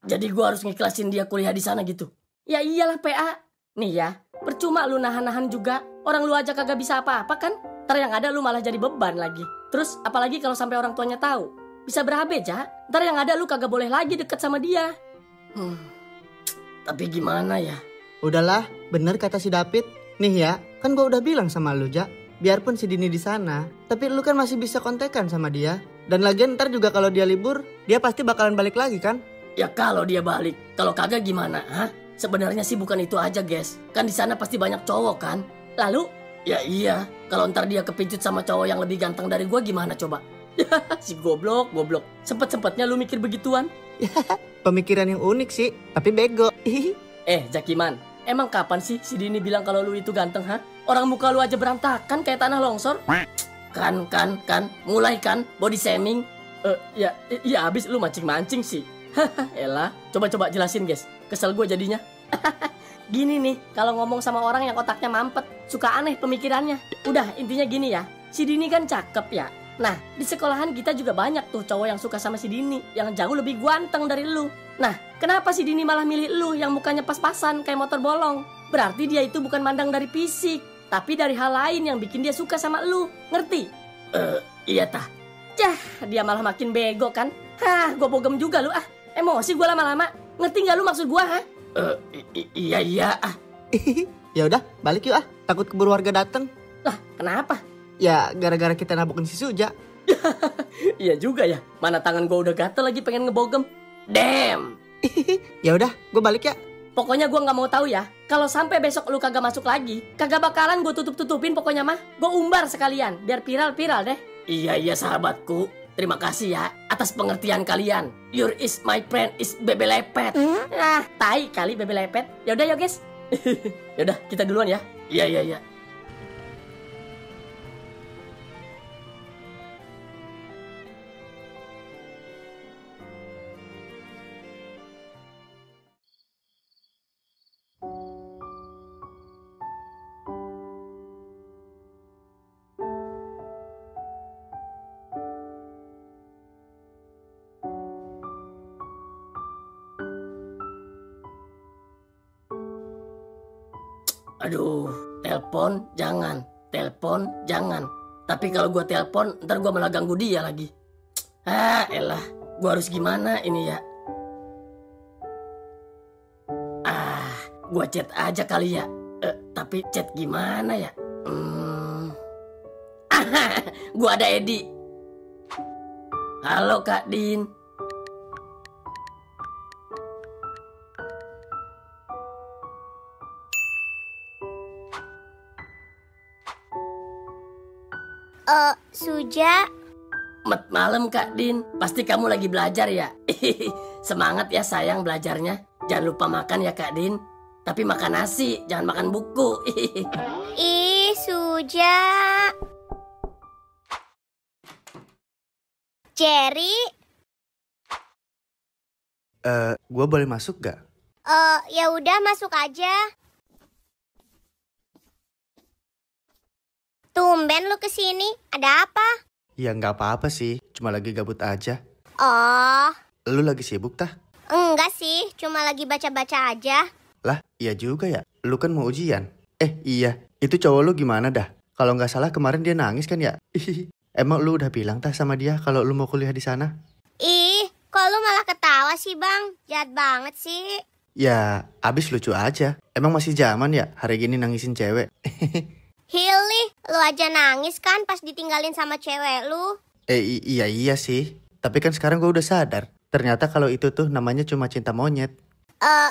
Jadi gua harus ngiklasin dia kuliah di sana gitu? Ya iyalah, PA. Nih ya, percuma lu nahan-nahan juga. Orang lu aja kagak bisa apa-apa kan? Ntar yang ada lu malah jadi beban lagi. Terus apalagi kalau sampai orang tuanya tahu. Bisa berabe, Ja. Ntar yang ada lu kagak boleh lagi deket sama dia. Tapi gimana ya? Udahlah, bener kata si David. Nih ya, kan gua udah bilang sama lu, Ja. Biarpun si Dini di sana, tapi lu kan masih bisa kontekan sama dia. Dan lagian ntar juga kalau dia libur, dia pasti bakalan balik lagi kan? Ya kalau dia balik, kalau kagak gimana, hah? Sebenarnya sih bukan itu aja, guys. Kan di sana pasti banyak cowok kan? Lalu, ya iya, kalau ntar dia kepincut sama cowok yang lebih ganteng dari gua gimana coba? Si goblok. Sempet-sempetnya lu mikir begituan? Pemikiran yang unik sih, tapi bego. Jakiman, emang kapan sih si Dini bilang kalau lu itu ganteng, ha? Orang muka lu aja berantakan kayak tanah longsor. Kan, mulai kan body shaming. Ya abis lu mancing-mancing sih. Elah, coba jelasin guys. Kesel gue jadinya. Gini nih, kalau ngomong sama orang yang otaknya mampet, suka aneh pemikirannya. Udah, intinya gini ya. Si Dini kan cakep ya. Nah, di sekolahan kita juga banyak tuh cowok yang suka sama si Dini, yang jauh lebih ganteng dari lu. Nah, kenapa si Dini malah milih lu yang mukanya pas-pasan kayak motor bolong? Berarti dia itu bukan mandang dari fisik, tapi dari hal lain yang bikin dia suka sama lu. Ngerti? Iya tah. Dia malah makin bego kan? Gue bogem juga lu ah. Emosi gue lama-lama. Ngerti gak lu maksud gue, ha? Iya. Ya udah, balik yuk ah. Takut keburu warga dateng. Lah, kenapa? Ya, gara-gara kita nabukin si Suja. Iya juga ya. Mana tangan gue udah gatel lagi pengen ngebogem. Damn. Ya udah, gue balik ya. Pokoknya gue nggak mau tahu ya. Kalau sampai besok lu kagak masuk lagi, kagak bakalan gue tutup-tutupin pokoknya mah. Gue umbar sekalian, biar viral deh. Iya sahabatku. Terima kasih ya atas pengertian kalian. Your is my friend is Bebe Lepet. Tai kali Bebe Lepet. Yaudah ya guys. Yaudah kita duluan ya. Iya. Aduh, telepon jangan. Tapi kalau gue telepon, ntar gue malah ganggu dia lagi. Elah, gue harus gimana ini ya? Gue chat aja kali ya. Tapi chat gimana ya? Gue ada Edi. Halo Kak Din. Suja. Malam Kak Din. Pasti kamu lagi belajar ya? Semangat ya sayang belajarnya. Jangan lupa makan ya Kak Din. Tapi makan nasi, jangan makan buku. Ih, Suja. Jerry. Gue boleh masuk gak? Ya udah masuk aja. Tumben lu kesini, ada apa? Ya nggak apa-apa sih, cuma lagi gabut aja. Oh. Lu lagi sibuk tah? Enggak sih, cuma lagi baca-baca aja. Lah, iya juga ya. Lu kan mau ujian. Iya, itu cowok lu gimana dah? Kalau nggak salah kemarin dia nangis kan ya? Emang lu udah bilang tah sama dia kalau lu mau kuliah di sana? Ih, kok lu malah ketawa sih bang? Jahat banget sih. Ya, abis lucu aja. Emang masih zaman ya hari gini nangisin cewek? Hilly, lu aja nangis kan pas ditinggalin sama cewek lu? Iya sih. Tapi kan sekarang gue udah sadar. Ternyata kalau itu tuh namanya cuma cinta monyet.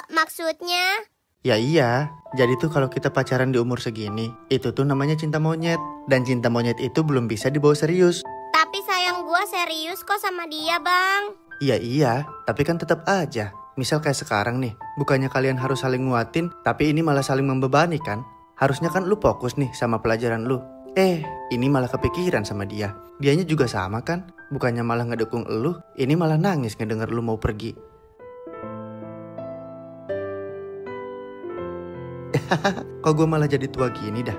Maksudnya? Ya iya. Jadi tuh kalau kita pacaran di umur segini, itu tuh namanya cinta monyet. Dan cinta monyet itu belum bisa dibawa serius. Tapi sayang gua serius kok sama dia bang. Iya, tapi kan tetap aja. Misal kayak sekarang nih, bukannya kalian harus saling nguatin, tapi ini malah saling membebani kan? Harusnya kan lu fokus nih sama pelajaran lu. Ini malah kepikiran sama dia. Dianya juga sama kan? Bukannya malah ngedukung lu, ini malah nangis ngedenger lu mau pergi. Kok gue malah jadi tua gini dah?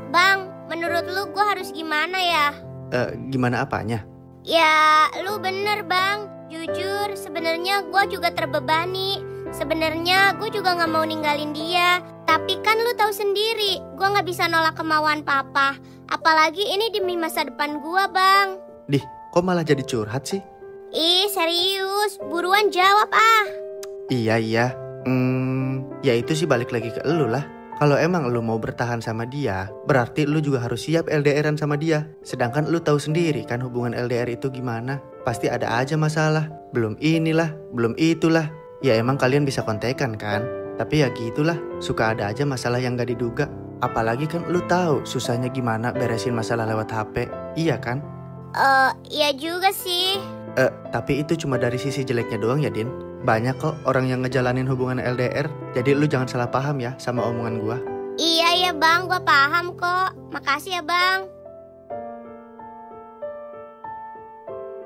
Bang, menurut lu gua harus gimana ya? Gimana apanya? Ya, lu bener bang. Jujur, sebenarnya gue juga terbebani. Sebenarnya gue juga nggak mau ninggalin dia. Tapi kan lu tahu sendiri, gue nggak bisa nolak kemauan papa. Apalagi ini demi masa depan gue bang. Dih, kok malah jadi curhat sih? Ih, serius. Buruan jawab ah. Iya. Ya itu sih balik lagi ke elu lah. Kalau emang lu mau bertahan sama dia, berarti lu juga harus siap LDRan sama dia. Sedangkan lu tahu sendiri kan hubungan LDR itu gimana. Pasti ada aja masalah. Belum inilah, belum itulah. Ya emang kalian bisa kontekan kan. Tapi ya gitulah, suka ada aja masalah yang gak diduga. Apalagi kan lu tahu susahnya gimana beresin masalah lewat HP. Iya kan? Iya juga sih. Tapi itu cuma dari sisi jeleknya doang ya Din. Banyak kok orang yang ngejalanin hubungan LDR. Jadi lu jangan salah paham ya sama omongan gua. Iya ya bang, gue paham kok. Makasih ya bang.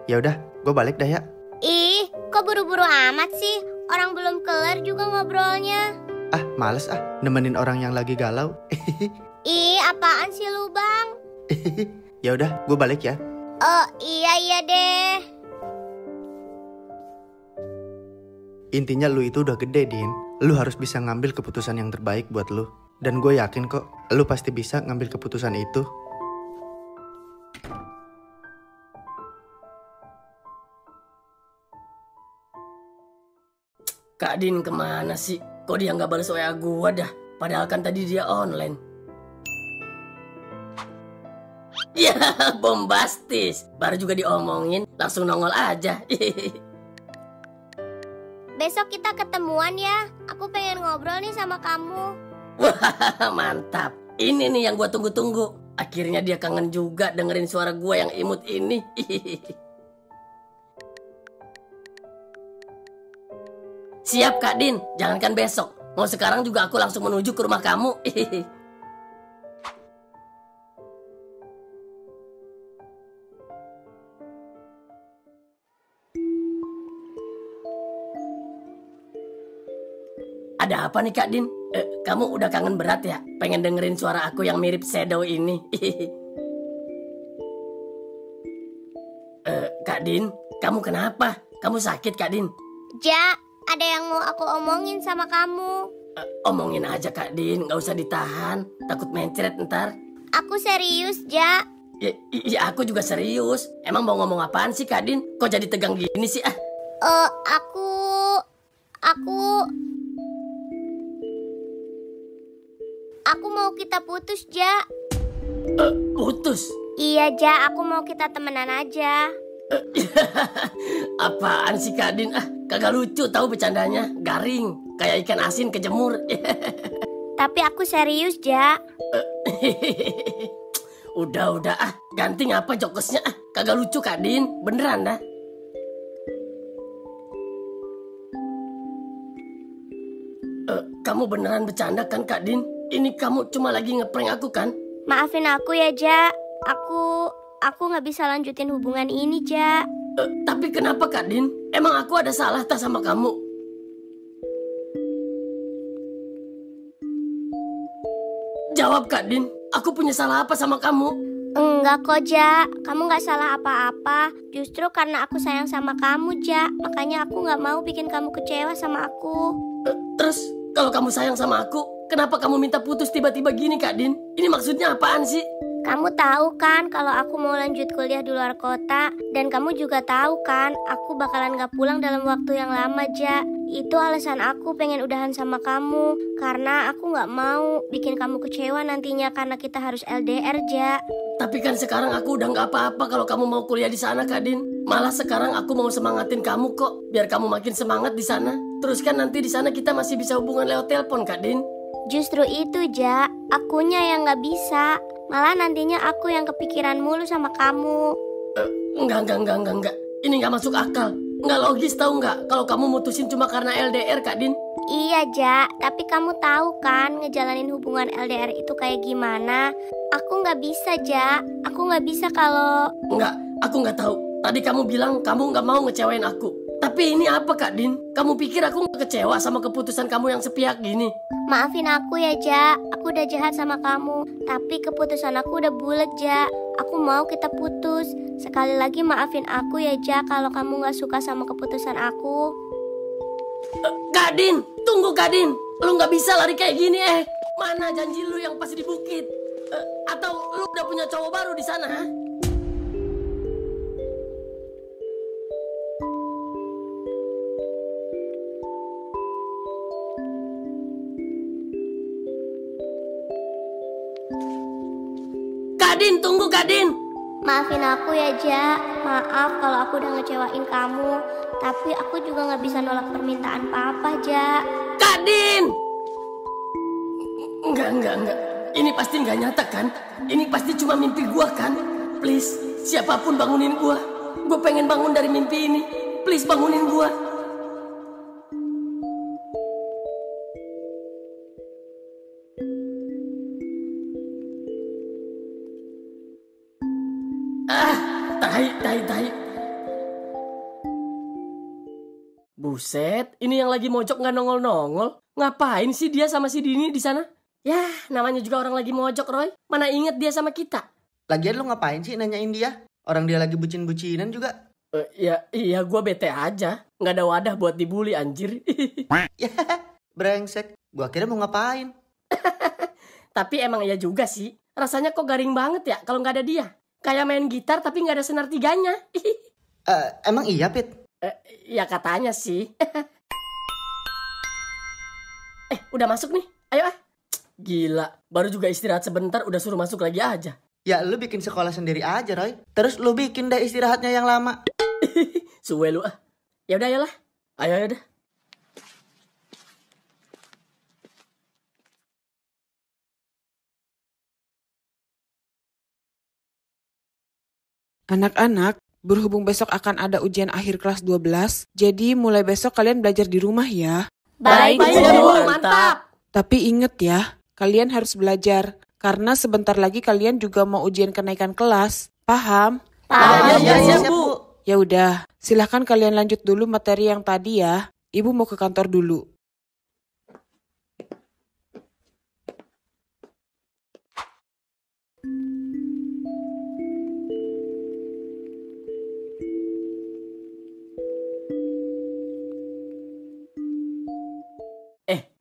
Ya udah, gue balik dah ya. Ih, kok buru-buru amat sih? Orang belum kelar juga ngobrolnya. Ah, males nemenin orang yang lagi galau. Ih, apaan sih lu bang? Ya udah, gue balik ya. Iya deh. Intinya lu itu udah gede, Din. Lu harus bisa ngambil keputusan yang terbaik buat lu. Dan gue yakin kok, lu pasti bisa ngambil keputusan itu. Kak Din kemana sih? Kok dia nggak balas WA gua dah? Padahal kan tadi dia online. Ya, bombastis. Baru juga diomongin, langsung nongol aja. Besok kita ketemuan ya. Aku pengen ngobrol nih sama kamu. Wah, mantap. Ini nih yang gua tunggu-tunggu. Akhirnya dia kangen juga dengerin suara gua yang imut ini. Siap Kak Din, jangankan besok. Mau sekarang juga aku langsung menuju ke rumah kamu. Ada apa nih Kak Din? Kamu udah kangen berat ya? Pengen dengerin suara aku yang mirip Shadow ini? Kak Din, kamu kenapa? Kamu sakit Kak Din? Ja, ada yang mau aku omongin sama kamu. Omongin aja Kak Din, gak usah ditahan. Takut mencret ntar. Aku serius, Ja. Ya aku juga serius. Emang mau ngomong apaan sih Kak Din? Kok jadi tegang gini sih ah? Aku mau kita putus, Ja. Putus? Iya, Ja, aku mau kita temenan aja. Apaan sih Kak Din? Kagak lucu tahu bercandanya. Garing, kayak ikan asin kejemur. Tapi aku serius, Ja. Udah ganti ngapa jokesnya? Kagak lucu Kak Din, beneran dah. Kamu beneran bercanda kan Kak Din? Ini kamu cuma lagi ngeprank aku kan? Maafin aku ya, Ja. Aku nggak bisa lanjutin hubungan ini, Ja. Tapi kenapa Kak Din? Emang aku ada salah tak sama kamu? Jawab Kak Din, aku punya salah apa sama kamu? Enggak kok, Ja. Kamu nggak salah apa-apa. Justru karena aku sayang sama kamu, Ja. Makanya aku nggak mau bikin kamu kecewa sama aku. Terus, kalau kamu sayang sama aku, kenapa kamu minta putus tiba-tiba gini Kak Din? Ini maksudnya apaan sih? Kamu tahu kan kalau aku mau lanjut kuliah di luar kota. Dan kamu juga tahu kan aku bakalan gak pulang dalam waktu yang lama, Ja. Itu alasan aku pengen udahan sama kamu. Karena aku gak mau bikin kamu kecewa nantinya karena kita harus LDR, Ja. Tapi kan sekarang aku udah nggak apa-apa kalau kamu mau kuliah di sana, Kak Din. Malah sekarang aku mau semangatin kamu kok, biar kamu makin semangat di sana. Terus kan nanti di sana kita masih bisa hubungan lewat telepon, Kak Din. Justru itu, Ja. Akunya yang gak bisa. Malah nantinya aku yang kepikiran mulu sama kamu. Enggak. Ini nggak masuk akal. Nggak logis tahu nggak kalau kamu mutusin cuma karena LDR, Kak Din. Iya, Ja. Tapi kamu tahu kan ngejalanin hubungan LDR itu kayak gimana? Aku gak bisa, Ja. Aku gak bisa kalau... Enggak, aku nggak tahu. Tadi kamu bilang kamu nggak mau ngecewain aku. Tapi ini apa, Kak Din? Kamu pikir aku nggak kecewa sama keputusan kamu yang sepihak gini? Maafin aku ya, Ja. Aku udah jahat sama kamu. Tapi keputusan aku udah bulat, Ja. Aku mau kita putus. Sekali lagi maafin aku ya, Ja, kalau kamu gak suka sama keputusan aku. Kak Din, tunggu Kak Din. Lu nggak bisa lari kayak gini, Mana janji lu yang pas di bukit? Atau lu udah punya cowok baru di sana, ha? Kak Din, tunggu Kak Din. Maafin aku ya, Ja. Maaf kalau aku udah ngecewain kamu. Tapi aku juga gak bisa nolak permintaan Papa, Ja. Kak Din! Enggak. Ini pasti nggak nyata kan? Ini pasti cuma mimpi gua kan? Please, siapapun bangunin gua. Gua pengen bangun dari mimpi ini. Please bangunin gua. Tai. Buset, ini yang lagi mojok nggak nongol-nongol. Ngapain sih dia sama si Dini di sana? Ya, namanya juga orang lagi mojok, Roy. Mana inget dia sama kita? Lagian lu ngapain sih nanyain dia? Orang dia lagi bucin-bucinan juga. Iya, gue bete aja. Nggak ada wadah buat dibully, anjir. Ya, brengsek. Gua kira mau ngapain. Tapi emang iya juga sih. Rasanya kok garing banget ya kalau nggak ada dia. Kayak main gitar tapi nggak ada senar tiganya. Emang iya, Pit? Ya katanya sih. Udah masuk nih. Ayo ah. Gila, baru juga istirahat sebentar udah suruh masuk lagi aja. Ya lu bikin sekolah sendiri aja, Roy. Terus lu bikin deh istirahatnya yang lama. Suwe lu ah. Ya udah ayolah. Ayo dah. Anak-anak, berhubung besok akan ada ujian akhir kelas 12, jadi mulai besok kalian belajar di rumah ya. Baik, Bu. Mantap. Tapi inget ya, kalian harus belajar, karena sebentar lagi kalian juga mau ujian kenaikan kelas. Paham? Paham. Ya, Bu. Ya udah, silahkan kalian lanjut dulu materi yang tadi ya. Ibu mau ke kantor dulu.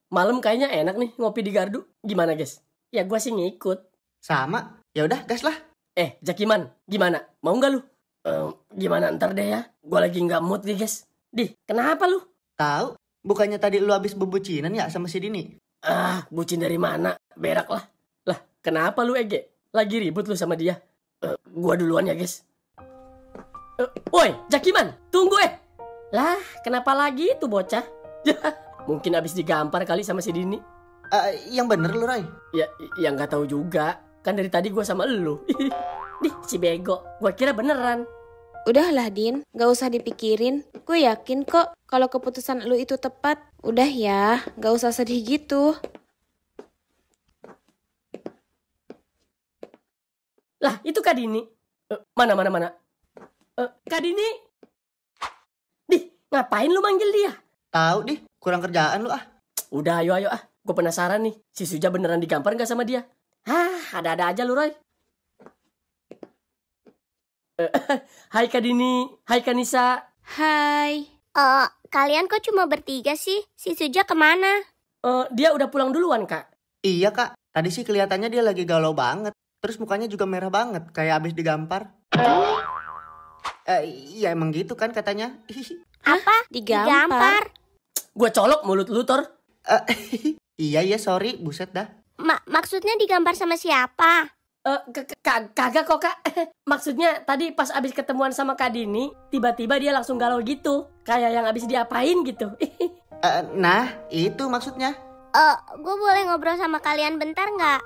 Malam kayaknya enak nih ngopi di gardu. Gimana, guys? Ya gua sih ngikut. Sama. Ya udah, gas lah. Jakiman, gimana? Mau nggak lu? Gimana ntar deh ya. Gua lagi nggak mood nih, guys. Kenapa lu? Tahu? Bukannya tadi lu habis bebucinan ya sama si Dini? Bucin dari mana? Berak lah. Lah, kenapa lu, Ege? Lagi ribut lu sama dia? Gua duluan ya, guys. Woi, Jakiman, tunggu Lah, kenapa lagi tuh bocah? Mungkin abis digampar kali sama si Dini. Yang bener lu, Roy? Ya nggak tahu juga. Kan dari tadi gue sama elu. Si bego. Gue kira beneran. Udahlah, Din. Gak usah dipikirin. Gue yakin kok kalau keputusan lu itu tepat. Udah ya, gak usah sedih gitu. Lah, itu Kak Dini. Mana? Kak Dini. Ngapain lu manggil dia? Tahu deh, kurang kerjaan lu ah. Udah, ayo ah. Gue penasaran nih, si Suja beneran digampar gak sama dia? Ada-ada aja lu, Roy. Hai Kak Dini, hai Kak Nisa. Hai. Kalian kok cuma bertiga sih? Si Suja kemana? Dia udah pulang duluan, Kak. Iya, Kak. Tadi sih kelihatannya dia lagi galau banget. Terus mukanya juga merah banget, kayak abis digampar. Iya emang gitu kan katanya. Apa? Digampar? Gue colok mulut lu, Tor. Iya sorry, buset dah. Maksudnya digampar sama siapa? Kagak kok, Kak. Maksudnya tadi pas abis ketemuan sama Kak Dini, tiba-tiba dia langsung galau gitu. Kayak yang abis diapain gitu. Nah, itu maksudnya. Gue boleh ngobrol sama kalian bentar nggak?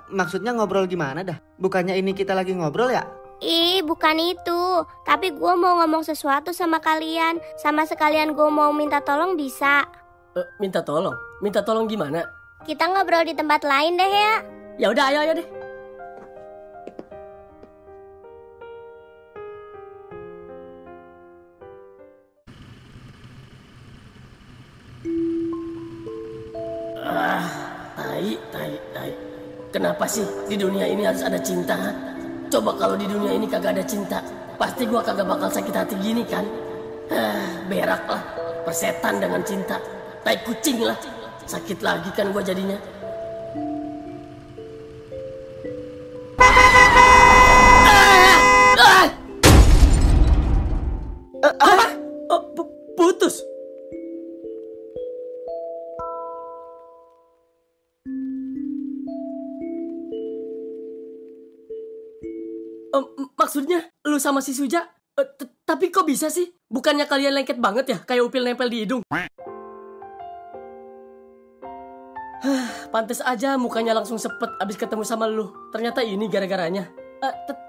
Maksudnya ngobrol gimana dah? Bukannya ini kita lagi ngobrol ya? Ih, bukan itu. Tapi gue mau ngomong sesuatu sama kalian. Sama sekalian gue mau minta tolong bisa? Minta tolong? Minta tolong gimana? Kita ngobrol di tempat lain deh ya. Ya udah, ayo deh. Tai. Kenapa sih di dunia ini harus ada cinta? Coba kalau di dunia ini kagak ada cinta, pasti gua kagak bakal sakit hati gini kan? Berak lah, persetan dengan cinta. Tai kucing lah, sakit lagi kan gua jadinya. Apa? Putus? Maksudnya lu sama si Suja? Tapi kok bisa sih? Bukannya kalian lengket banget ya? Kayak upil nempel di hidung. Pantes aja mukanya langsung sepet abis ketemu sama lu. Ternyata ini gara-garanya.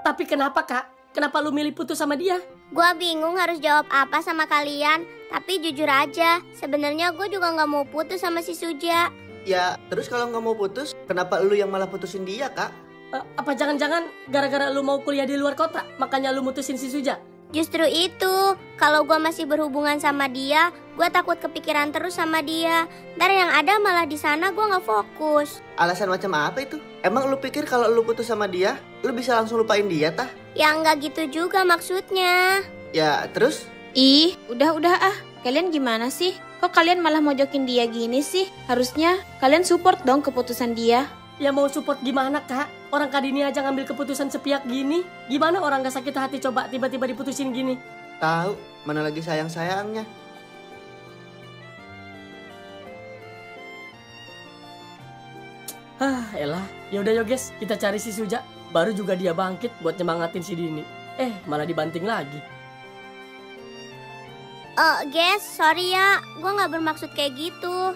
Tapi kenapa, Kak? Kenapa lu milih putus sama dia? Gue bingung harus jawab apa sama kalian. Tapi jujur aja, sebenarnya gue juga gak mau putus sama si Suja. Ya, terus kalau nggak mau putus, kenapa lu yang malah putusin dia, Kak? Apa jangan-jangan gara-gara lu mau kuliah di luar kota, makanya lu mutusin si Suja? Justru itu, kalau gue masih berhubungan sama dia, gue takut kepikiran terus sama dia. Ntar yang ada malah di sana gue nggak fokus. Alasan macam apa itu? Emang lu pikir kalau lu putus sama dia, lu bisa langsung lupain dia, tah? Ya nggak gitu juga maksudnya. Ya, terus? Ih, udah ah. Kalian gimana sih? Kok kalian malah mojokin dia gini sih? Harusnya kalian support dong keputusan dia. Ya mau support gimana, Kak? Orang Kak Dini aja ngambil keputusan sepihak gini. Gimana orang gak sakit hati coba tiba-tiba diputusin gini? Tahu, mana lagi sayang-sayangnya. Elah. Yaudah yo guys, kita cari si Suja. Baru juga dia bangkit buat nyemangatin si Dini. Malah dibanting lagi. Guys, sorry ya, gue nggak bermaksud kayak gitu.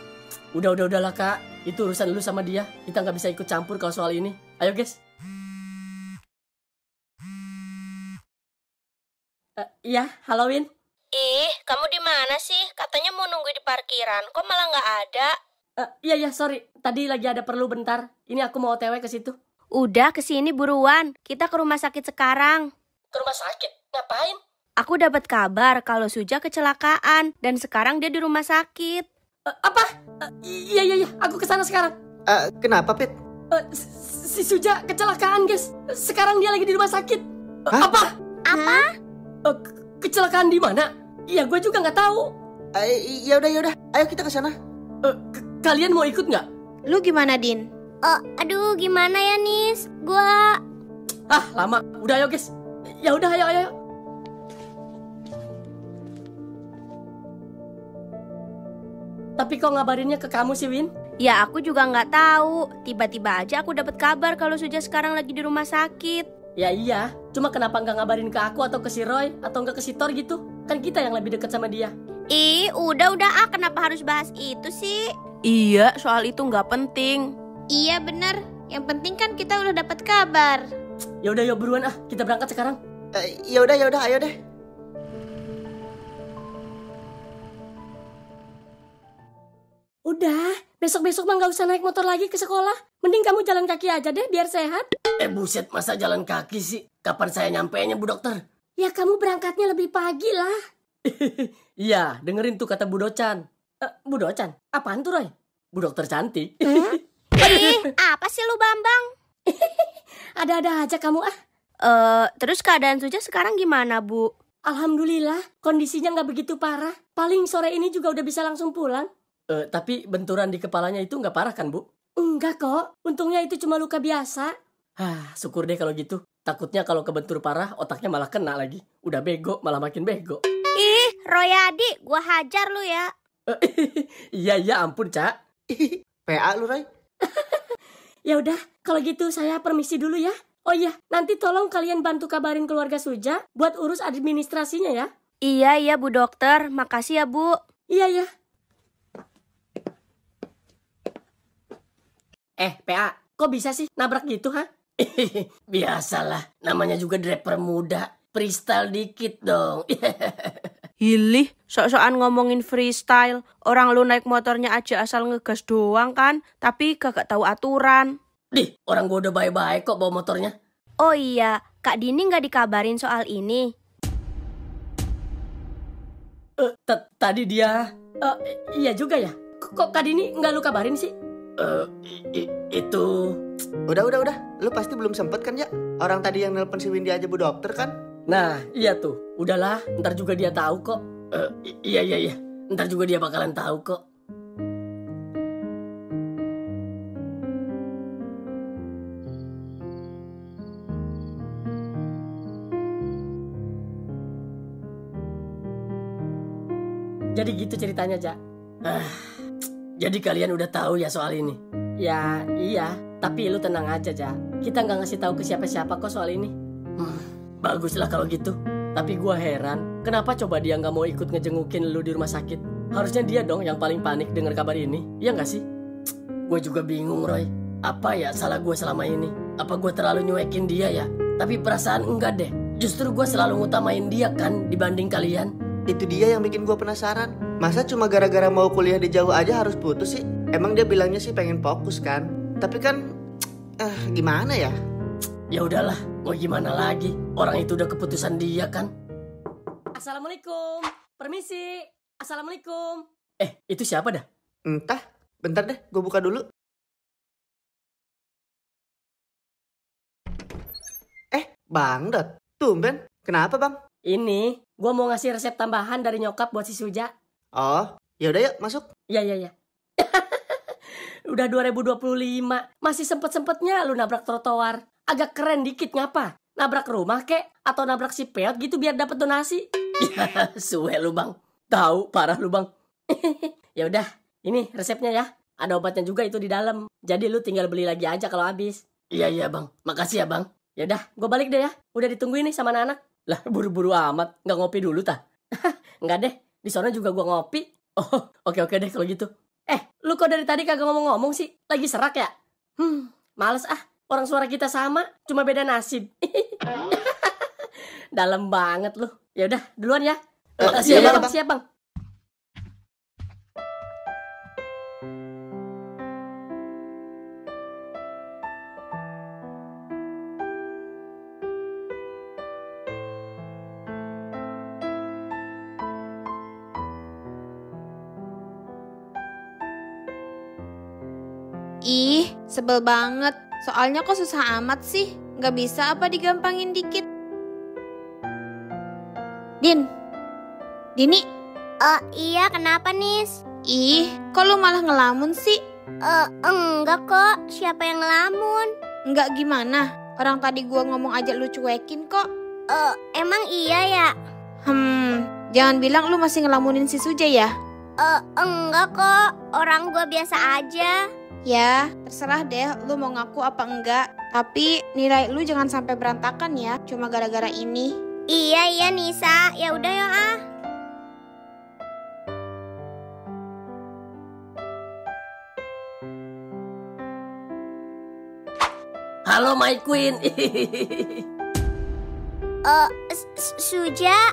Udahlah, Kak. Itu urusan lu sama dia. Kita nggak bisa ikut campur kalau soal ini. Ayo guys. Iya, halo Win. Kamu di mana sih? Katanya mau nunggu di parkiran. Kok malah nggak ada? Iya, sorry. Tadi lagi ada perlu bentar. Ini aku mau OTW ke situ. Udah, kesini buruan. Kita ke rumah sakit sekarang. Ke rumah sakit? Ngapain? Aku dapat kabar kalau Suja kecelakaan dan sekarang dia di rumah sakit. Apa? Iya, aku kesana sekarang. Kenapa, Pit? Si Suja kecelakaan, guys. Sekarang dia lagi di rumah sakit. Hah? Apa? Kecelakaan di mana? Iya, gue juga nggak tahu. Yaudah. Ayo kita ke sana. Kalian mau ikut nggak? Lu gimana, Din? Aduh, gimana ya, Nis? Gua... Lama. Udah, ayo, guys. Ya udah, ayo. Tapi kok ngabarinnya ke kamu sih, Win? Ya aku juga nggak tahu. Tiba-tiba aja aku dapat kabar kalau Suja sekarang lagi di rumah sakit. Ya iya, cuma kenapa nggak ngabarin ke aku atau ke si Roy atau nggak ke si Thor gitu? Kan kita yang lebih dekat sama dia. Udah kenapa harus bahas itu sih? Iya, soal itu nggak penting. Iya bener, yang penting kan kita udah dapat kabar. Ya udah, yuk buruan kita berangkat sekarang. Yaudah, ayo deh. Udah, besok-besok mah nggak usah naik motor lagi ke sekolah. Mending kamu jalan kaki aja deh biar sehat. Buset, masa jalan kaki sih? Kapan saya nyampenya, Bu Dokter? Ya kamu berangkatnya lebih pagi lah. Iya, dengerin tuh kata Bu Docan. Bu Docan? Apaan tuh, Roy? Bu Dokter cantik. Apa sih lu, Bambang? Ada-ada aja kamu Terus keadaan Suja sekarang gimana, Bu? Alhamdulillah, kondisinya nggak begitu parah. Paling sore ini juga udah bisa langsung pulang. Tapi benturan di kepalanya itu nggak parah kan, Bu? Enggak kok, untungnya itu cuma luka biasa. Syukur deh kalau gitu. Takutnya kalau kebentur parah otaknya malah kena lagi. Udah bego malah makin bego. Ih, Royadi, gua hajar lu ya. Iya ampun, Cak. PA lu, Roy. Ya udah, kalau gitu saya permisi dulu ya. Oh iya, nanti tolong kalian bantu kabarin keluarga Suja buat urus administrasinya ya. Iya Bu Dokter, makasih ya Bu. Iya. PA, Kok bisa sih nabrak gitu, ha? biasalah. Namanya juga driver muda. Freestyle dikit dong. Hilih, sok-sokan ngomongin freestyle. Orang lu naik motornya aja asal ngegas doang kan, tapi kagak tahu aturan. Dih, orang gua udah baik-baik kok bawa motornya. Oh iya, Kak Dini nggak dikabarin soal ini. Tadi dia... Iya juga ya. Kok Kak Dini nggak lu kabarin sih? Itu... Udah. Lu pasti belum sempet kan ya? Orang tadi yang nelpon si Windy aja Bu Dokter kan? Nah, iya tuh. Udahlah, ntar juga dia tahu kok. Iya. Ntar juga dia bakalan tahu kok. Jadi gitu ceritanya, Jak. Jadi kalian udah tahu ya soal ini? Ya, iya. Tapi lu tenang aja, Jak. Kita nggak ngasih tahu ke siapa-siapa kok soal ini. Baguslah kalau gitu. Tapi gua heran, kenapa coba dia nggak mau ikut ngejengukin lu di rumah sakit? Harusnya dia dong yang paling panik dengar kabar ini. Iya nggak sih? Gue juga bingung, Roy. Apa ya salah gue selama ini? Apa gue terlalu nyuekin dia ya? Tapi perasaan enggak deh. Justru gue selalu ngutamain dia kan dibanding kalian. Itu dia yang bikin gue penasaran. Masa cuma gara-gara mau kuliah di jauh aja harus putus sih? Emang dia bilangnya sih pengen fokus kan? Tapi kan, gimana ya? Ya udahlah, mau gimana lagi? Orang itu udah keputusan dia kan. Assalamualaikum. Permisi. Assalamualaikum. Itu siapa dah? Entah, bentar deh, gue buka dulu. Bang Dot, tumben. Kenapa bang? Ini, gua mau ngasih resep tambahan dari nyokap buat si Suja. Oh, yaudah yuk masuk. Iya. Udah 2025, masih sempet-sempetnya lu nabrak trotoar. Agak keren dikit ngapa? Nabrak rumah kek? Atau nabrak si peot gitu biar dapet donasi? Ya, suwe lu bang. Tahu parah lu bang. Ya udah, ini resepnya ya. Ada obatnya juga itu di dalam. Jadi lu tinggal beli lagi aja kalau habis. Iya bang, makasih ya bang. Ya udah, gue balik deh ya. Udah ditungguin nih sama anak-anak. Lah buru-buru amat, nggak ngopi dulu tah? Enggak deh, di sana juga gue ngopi. Oh, oke deh kalau gitu. Lu kok dari tadi kagak ngomong-ngomong sih? Lagi serak ya? Males ah. Orang suara kita sama, cuma beda nasib. Dalam banget lu. Ya udah, duluan ya. Makasih ya, Bang. Siap, Bang. Ih, sebel banget. Soalnya kok susah amat sih? Nggak bisa apa digampangin dikit? Dini. Iya, kenapa Nis? Ih, kok lu malah ngelamun sih? Enggak kok, siapa yang ngelamun? Enggak gimana? Orang tadi gua ngomong aja lu cuekin kok. Emang iya ya? Jangan bilang lu masih ngelamunin si Suja ya? Enggak kok, orang gua biasa aja. Ya, terserah deh lu mau ngaku apa enggak. Tapi nilai lu jangan sampai berantakan ya, cuma gara-gara ini. Iya Nisa, ya udah yuk ah. Halo my queen. Suja.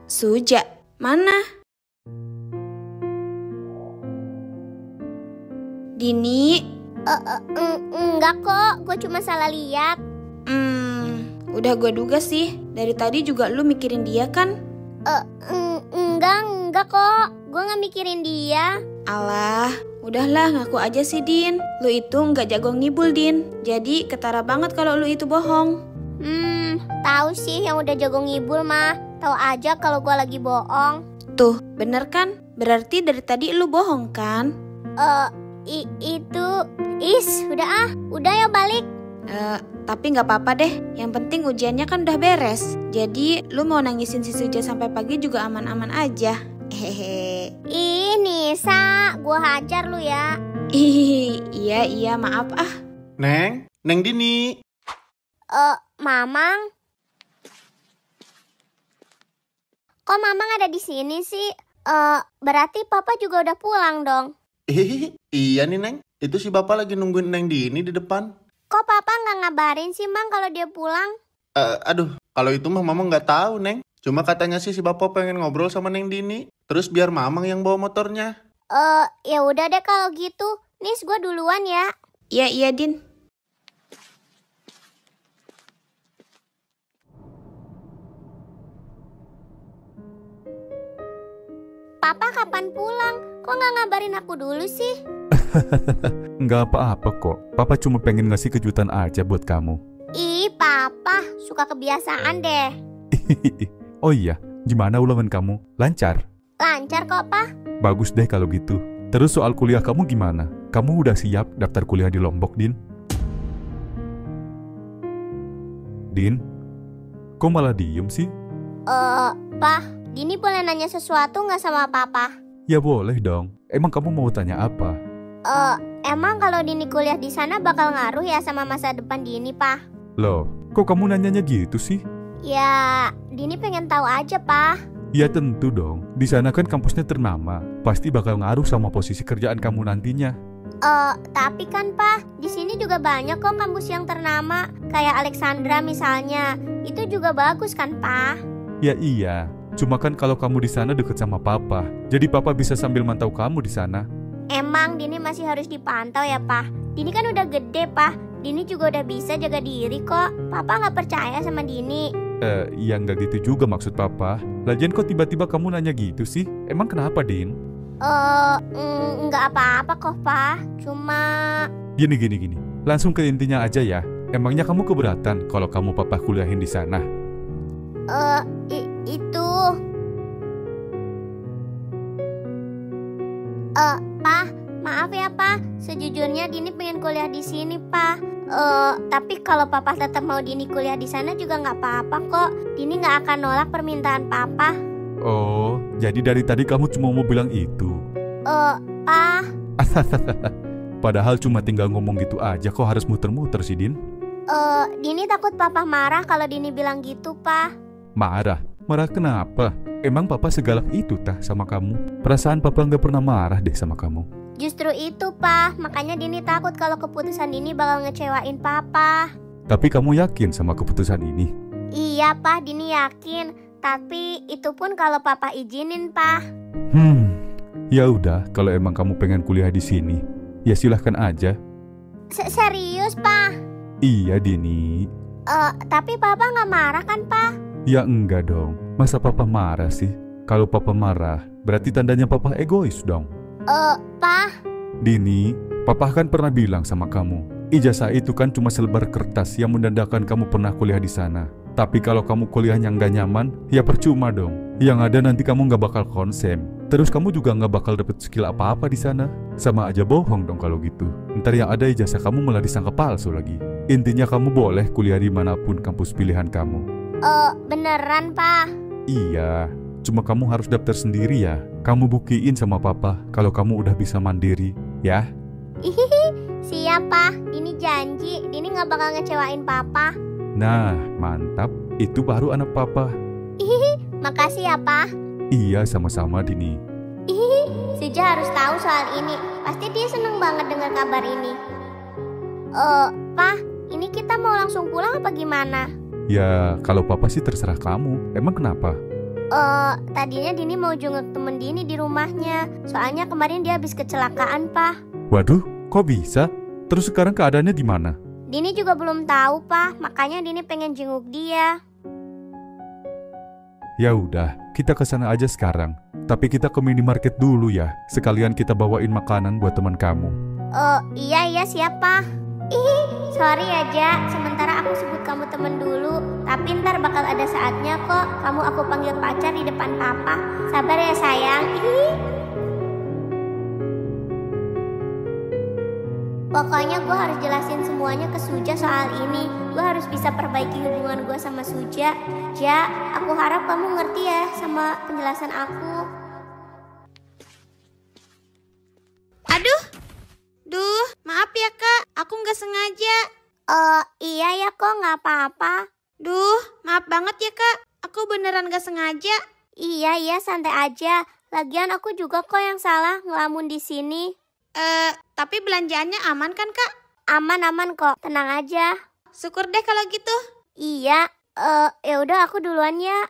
Suja, mana? Dini? Enggak kok, gue cuma salah lihat. Udah gue duga sih. Dari tadi juga lu mikirin dia kan? Enggak kok, gue gak mikirin dia. Alah, udahlah ngaku aja sih Din. Lu itu gak jago ngibul Din. Jadi ketara banget kalau lu itu bohong. Tahu sih yang udah jago ngibul mah. Tahu aja kalau gue lagi bohong. Tuh, bener kan? Berarti dari tadi lu bohong kan? Itu... udah ya balik. Tapi nggak apa-apa deh. Yang penting ujiannya kan udah beres. Jadi lu mau nangisin si Suja sampai pagi juga aman-aman aja. Hehehe. Ih Nisa, gua hajar lu ya. Iya maaf ah. Neng Dini. Mamang. Kok Mamang ada di sini sih? Berarti Papa juga udah pulang dong. Iya nih Neng. Itu si Bapak lagi nungguin Neng Dini di depan. Kok Papa nggak ngabarin sih Mang kalau dia pulang? Aduh, kalau itu mah Mama nggak tahu Neng. Cuma katanya sih si Bapak pengen ngobrol sama Neng Dini. Terus biar Mamang yang bawa motornya. Ya udah deh kalau gitu. Nis, gue duluan ya. Iya Din. Papa kapan pulang? Kok nggak ngabarin aku dulu sih? Nggak apa-apa kok. Papa cuma pengen ngasih kejutan aja buat kamu. Ih, Papa suka kebiasaan deh. Oh iya, gimana ulangan kamu? Lancar? Lancar kok, Pa. Bagus deh kalau gitu. Terus soal kuliah kamu gimana? Kamu udah siap daftar kuliah di Lombok, Din? Din? Kok malah diem sih? Pa, Dini boleh nanya sesuatu nggak sama Papa? Ya boleh dong. Emang kamu mau tanya apa? Emang kalau Dini kuliah di sana bakal ngaruh ya sama masa depan Dini, Pa? Loh, kok kamu nanyanya gitu sih? Ya, Dini pengen tahu aja, Pa. Ya tentu dong. Di sana kan kampusnya ternama. Pasti bakal ngaruh sama posisi kerjaan kamu nantinya. Tapi kan, Pa, di sini juga banyak kok kampus yang ternama. Kayak Alexandra misalnya. Itu juga bagus kan, Pa? Ya iya. Cuma kan kalau kamu di sana deket sama Papa, jadi Papa bisa sambil mantau kamu di sana. Emang Dini masih harus dipantau ya, Pa? Dini kan udah gede, Pa. Dini juga udah bisa jaga diri kok. Papa nggak percaya sama Dini. Ya nggak gitu juga maksud Papa. Lagian kok tiba-tiba kamu nanya gitu sih? Emang kenapa, Din? Nggak apa-apa kok, Pa. Cuma... Gini. Langsung ke intinya aja ya. Emangnya kamu keberatan kalau kamu Papa kuliahin di sana? Itu... Pa, maaf ya, Pa. Sejujurnya Dini pengen kuliah di sini, Pa. Tapi kalau Papa tetap mau Dini kuliah di sana juga nggak apa-apa kok. Dini nggak akan nolak permintaan Papa. Oh, jadi dari tadi kamu cuma mau bilang itu? Pa. Padahal cuma tinggal ngomong gitu aja kok harus muter-muter sih, Din? Dini takut Papa marah kalau Dini bilang gitu, Pa. Marah? Marah kenapa? Emang Papa segalak itu tah sama kamu? Perasaan Papa nggak pernah marah deh sama kamu. Justru itu, Pa. Makanya Dini takut kalau keputusan Dini bakal ngecewain Papa. Tapi kamu yakin sama keputusan ini? Iya, Pa. Dini yakin. Tapi itu pun kalau Papa izinin, Pa. Ya udah, kalau emang kamu pengen kuliah di sini, ya silahkan aja. Serius, Pa? Iya, Dini. Tapi Papa nggak marah kan, Pa? Ya enggak dong. Masa Papa marah sih? Kalau Papa marah, berarti tandanya Papa egois dong. Pa. Dini, Papa kan pernah bilang sama kamu, ijazah itu kan cuma selebar kertas yang menandakan kamu pernah kuliah di sana. Tapi kalau kamu kuliahnya nggak nyaman, ya percuma dong. Yang ada nanti kamu nggak bakal konsen. Terus kamu juga nggak bakal dapet skill apa-apa di sana. Sama aja bohong dong kalau gitu. Ntar yang ada ijazah kamu malah disangka palsu lagi. Intinya kamu boleh kuliah dimanapun kampus pilihan kamu. Beneran, Pa? Iya. Cuma kamu harus daftar sendiri ya. Kamu buktiin sama Papa kalau kamu udah bisa mandiri, ya? Siap, Pa. Dini janji. Dini nggak bakal ngecewain Papa. Nah, mantap. Itu baru anak Papa. Makasih ya, Pa. Iya, sama-sama, Dini. Suja harus tahu soal ini. Pasti dia seneng banget dengar kabar ini. Pa, ini kita mau langsung pulang apa gimana? Ya, kalau Papa sih terserah kamu. Emang kenapa? Tadinya Dini mau jenguk temen Dini di rumahnya. Soalnya kemarin dia habis kecelakaan, Pa. Waduh, kok bisa? Terus sekarang keadaannya gimana? Dini juga belum tahu, Pa. Makanya Dini pengen jenguk dia. Ya udah, kita ke sana aja sekarang. Tapi kita ke minimarket dulu ya. Sekalian kita bawain makanan buat teman kamu. Iya siap, Pa. Sorry ya, Ja. Sementara aku sebut kamu temen dulu. Tapi ntar bakal ada saatnya kok kamu aku panggil pacar di depan Papa. Sabar ya, sayang. Pokoknya gue harus jelasin semuanya ke Suja soal ini. Gue harus bisa perbaiki hubungan gue sama Suja. Ja, aku harap kamu ngerti ya sama penjelasan aku. Duh, maaf ya kak, aku nggak sengaja. Iya ya kok, nggak apa-apa. Duh, maaf banget ya kak, aku beneran gak sengaja. Iya, santai aja. Lagian aku juga kok yang salah ngelamun di sini. Tapi belanjaannya aman kan kak? Aman kok, tenang aja. Syukur deh kalau gitu. Iya, ya udah aku duluan ya.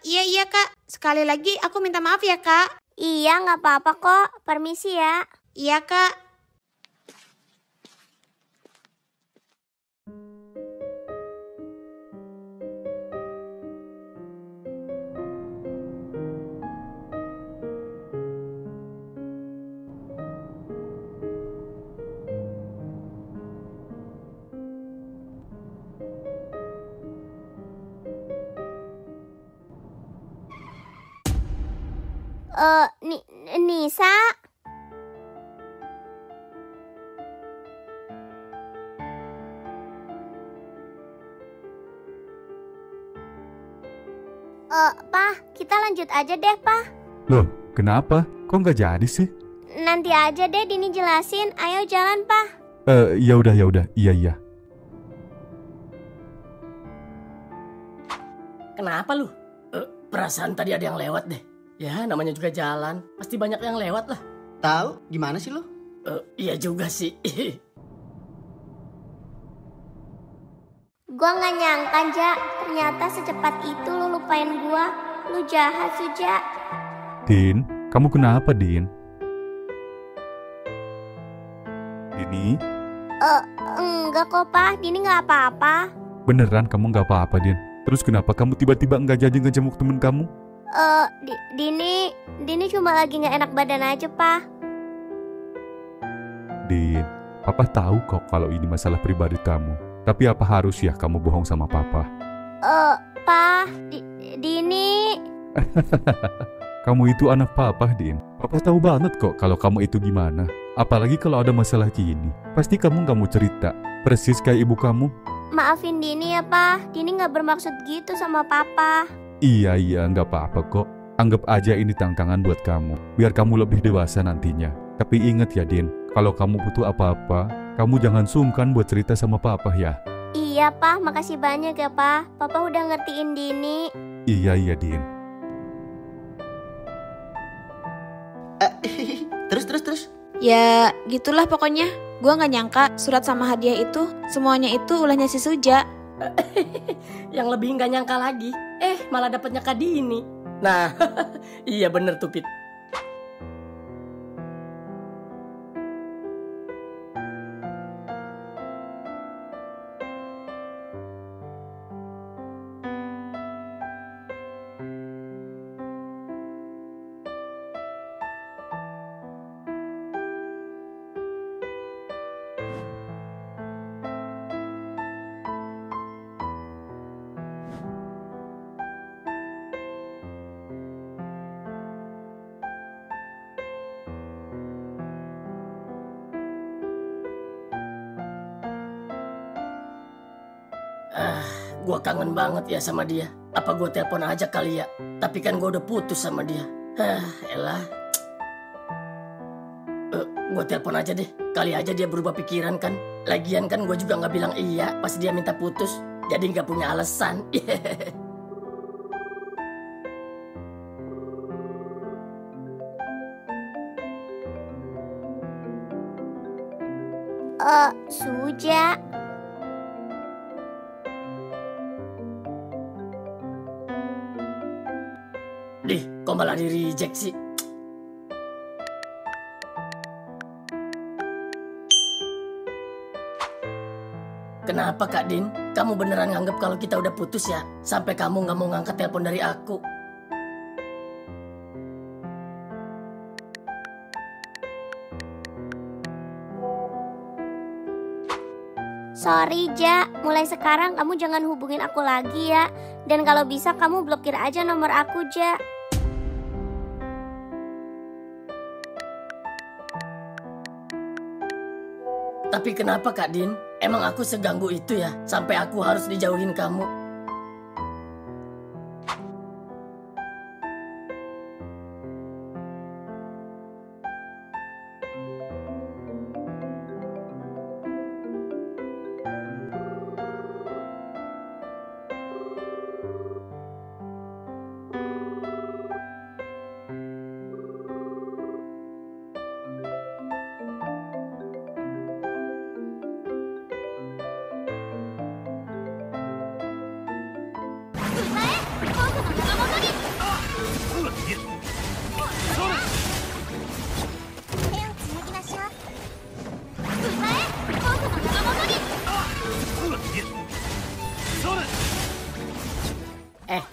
Iya kak, sekali lagi aku minta maaf ya kak. Iya, nggak apa-apa kok. Permisi ya. Iya kak. Nisa? Pak, kita lanjut aja deh, Pak. Loh, kenapa? Kok nggak jadi sih? Nanti aja deh Dini jelasin. Ayo jalan, Pak. Ya udah, iya. Kenapa lu? Perasaan tadi ada yang lewat deh. Ya, namanya juga jalan. Pasti banyak yang lewat lah. Tahu? Gimana sih lu? Iya juga sih. Gua nggak nyangka, Ja. Ternyata secepat itu lu lupain gua. Lu jahat, Suja. Din, kamu kenapa, Din? Dini? Enggak kok, Pak. Dini nggak apa-apa. Beneran kamu nggak apa-apa, Din? Terus kenapa kamu tiba-tiba nggak jadi ngejenguk temen kamu? Dini cuma lagi nggak enak badan aja, Pak. Din, Papa tahu kok kalau ini masalah pribadi kamu. Tapi apa harus ya kamu bohong sama Papa? Pak, Dini. Kamu itu anak Papa, Din. Papa tahu banget kok kalau kamu itu gimana. Apalagi kalau ada masalah gini. Pasti kamu nggak mau cerita. Persis kayak ibu kamu. Maafin Dini ya, Pak. Dini nggak bermaksud gitu sama Papa. Iya, nggak apa-apa kok. Anggap aja ini tantangan buat kamu. Biar kamu lebih dewasa nantinya. Tapi ingat ya, Din. Kalau kamu butuh apa-apa, kamu jangan sungkan buat cerita sama Papa ya. Iya, Pak. Makasih banyak ya, Pak. Papa udah ngertiin Dini. Iya, Din. Terus. Ya gitulah pokoknya. Gua nggak nyangka surat sama hadiah itu semuanya itu ulahnya si Suja. Yang lebih nggak nyangka lagi, malah dapetnya Kak Dini. Nah, iya bener tuh, Pit. Gua kangen banget ya sama dia. Apa gua telepon aja kali ya? Tapi kan gua udah putus sama dia. Elah. Gua telepon aja deh. Kali aja dia berubah pikiran kan. Lagian kan gua juga nggak bilang iya pas dia minta putus. Jadi nggak punya alasan. Suja. Dih, kok malah di-reject sih? Kenapa Kak Din? Kamu beneran nganggep kalau kita udah putus ya? Sampai kamu gak mau ngangkat telepon dari aku. Sorry, Ja. Mulai sekarang kamu jangan hubungin aku lagi ya. Dan kalau bisa kamu blokir aja nomor aku, Ja. Tapi kenapa Kak Din? Emang aku seganggu itu ya? Sampai aku harus dijauhin kamu?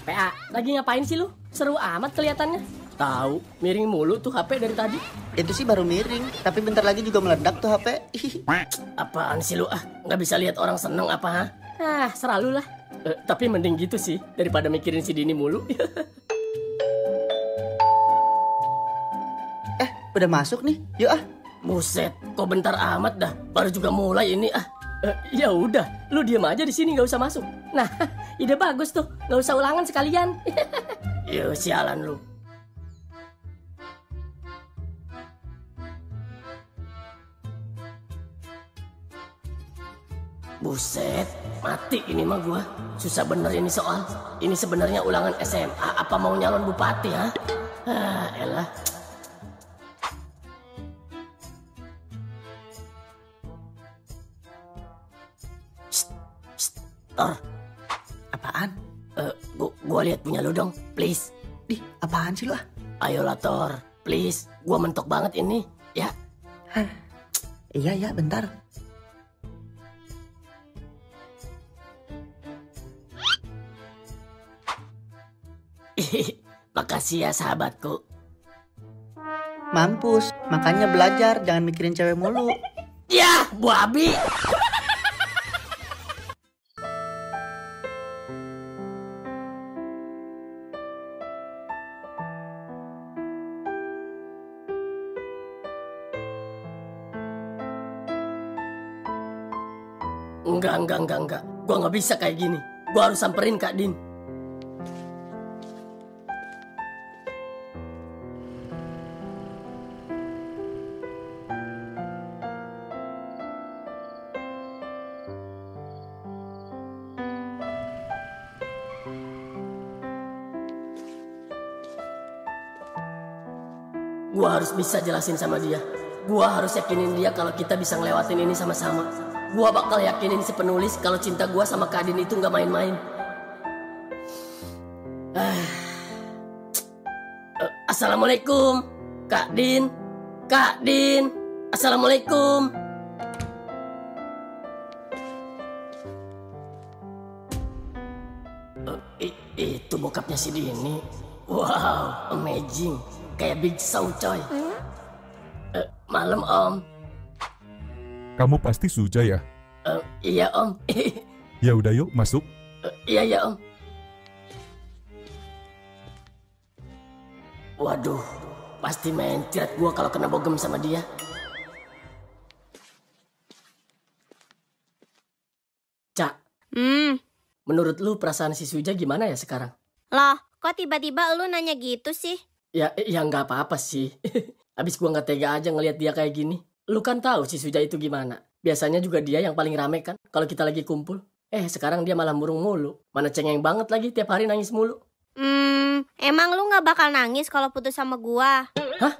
PA, lagi ngapain sih lu? Seru amat kelihatannya. Tahu, miring mulu tuh HP dari tadi. Itu sih baru miring, tapi bentar lagi juga meledak tuh HP. Apaan sih lu? Nggak bisa lihat orang seneng apa ha? Seralu lah. Tapi mending gitu sih, daripada mikirin si Dini mulu. Udah masuk nih, yuk ah. Buset, kok bentar amat dah. Baru juga mulai ini ah. Ya udah, lu diem aja di sini, nggak usah masuk. Nah, ide bagus tuh, nggak usah ulangan sekalian. Yo, sialan lu. Buset, mati ini mah gua. Susah bener ini soal. Ini sebenarnya ulangan SMA apa mau nyalon bupati ha? Elah. Tor. Apaan? Gua lihat punya lu dong, please. Di, apaan sih lu ah? Ayolah Tor, please. Gua mentok banget ini, ya. Iya, bentar. Makasih ya sahabatku. Mampus, makanya belajar, jangan mikirin cewek mulu. Ya, babi. Enggak. Gua nggak bisa kayak gini. Gua harus samperin Kak Din. Gua harus bisa jelasin sama dia. Gua harus yakinin dia kalau kita bisa ngelewatin ini sama-sama. Gua bakal yakinin si penulis kalau cinta gua sama Kak Din itu nggak main-main. Assalamualaikum, Kak Din. Kak Din, assalamualaikum. Itu bokapnya si Dini. Wow, amazing. Kayak Big Show coy. Malam Om. Kamu pasti Suja ya? Iya Om. Ya udah yuk masuk. Iya Om. Waduh, pasti mencret gua kalau kena bogem sama dia. Cak, menurut lu perasaan si Suja gimana ya sekarang? Loh, kok tiba-tiba lu nanya gitu sih? Ya nggak apa-apa sih. Abis gua nggak tega aja ngelihat dia kayak gini. Lu kan tahu si Suja itu gimana. Biasanya juga dia yang paling rame kan kalau kita lagi kumpul. Sekarang dia malah murung mulu. Mana cengeng banget lagi tiap hari nangis mulu. Emang lu nggak bakal nangis kalau putus sama gua? Hah?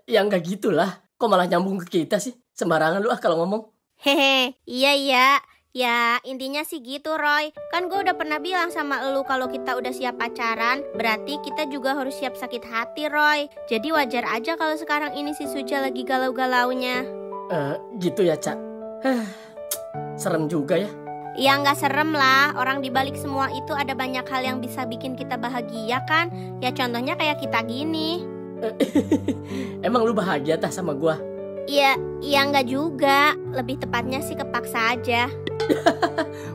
Ya nggak gitulah. Kok malah nyambung ke kita sih? Sembarangan lu kalau ngomong. Hehe, iya. Ya, intinya sih gitu, Roy. Kan gue udah pernah bilang sama lu kalau kita udah siap pacaran, berarti kita juga harus siap sakit hati, Roy. Jadi wajar aja kalau sekarang ini si Suja lagi galau-galaunya. Gitu ya, Cak. Serem juga ya. Ya nggak serem lah, orang dibalik semua itu ada banyak hal yang bisa bikin kita bahagia kan. Ya contohnya kayak kita gini. Emang lu bahagia tah sama gua? Iya nggak juga. Lebih tepatnya sih kepaksa aja.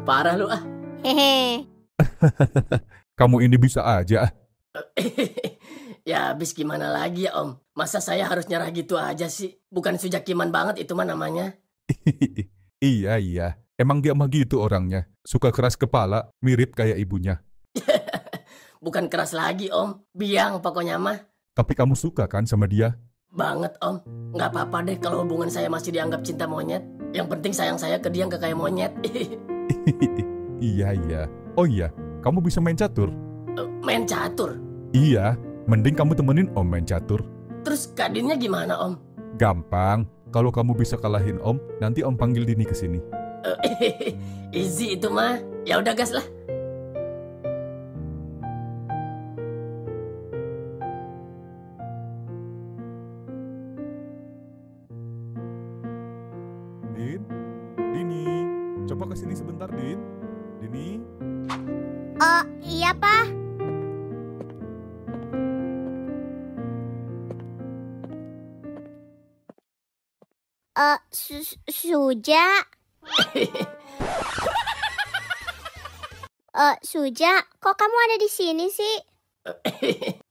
Parah lu ah. Hehe. Kamu ini bisa aja. Ya habis gimana lagi ya Om? Masa saya harus nyerah gitu aja sih? Bukan sujakiman banget itu mah namanya. Iya. Emang dia mah gitu orangnya. Suka keras kepala, mirip kayak ibunya. Bukan keras lagi om, biang pokoknya mah. Tapi kamu suka kan sama dia? Banget om, nggak apa-apa deh kalau hubungan saya masih dianggap cinta monyet. Yang penting sayang saya ke dia nggak kayak monyet. Iya. Oh iya, kamu bisa main catur? Main catur? Iya, mending kamu temenin om main catur. Terus Kak Dinnya gimana om? Gampang, kalau kamu bisa kalahin om, nanti om panggil Dini ke sini. Easy itu mah, ya udah gas lah. Dini, coba kesini sebentar, Din. Dini. Oh, iya, Pak. Suja. Suja, kok kamu ada di sini sih?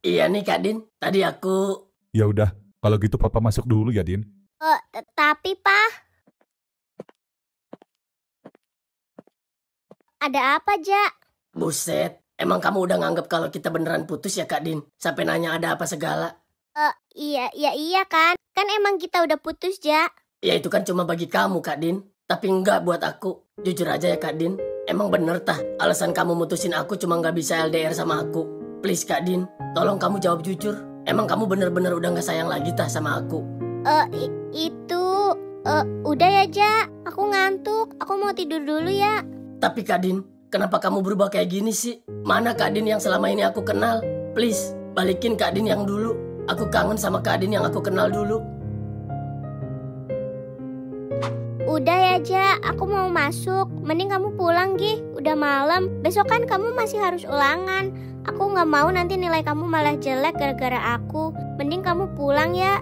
Iya nih Kak Din, tadi aku... Ya udah, kalau gitu papa masuk dulu ya, Din. Tapi Pak, ada apa, Ja? Buset, emang kamu udah nganggep kalau kita beneran putus ya Kak Din? Sampai nanya ada apa segala. Iya kan? Kan emang kita udah putus, Ja. Ya itu kan cuma bagi kamu Kak Din, tapi enggak buat aku. Jujur aja ya Kak Din, emang bener tah alasan kamu mutusin aku cuma gak bisa LDR sama aku? Please Kak Din, tolong kamu jawab jujur. Emang kamu bener-bener udah gak sayang lagi tah sama aku? Udah ya, Ja. Aku ngantuk, aku mau tidur dulu ya. Tapi Kak Din, kenapa kamu berubah kayak gini sih? Mana Kak Din yang selama ini aku kenal? Please, balikin Kak Din yang dulu. Aku kangen sama Kak Din yang aku kenal dulu. Udah ya, Ja. Aku mau masuk. Mending kamu pulang, Gi. Udah malam. Besok kan kamu masih harus ulangan. Aku gak mau nanti nilai kamu malah jelek gara-gara aku. Mending kamu pulang ya.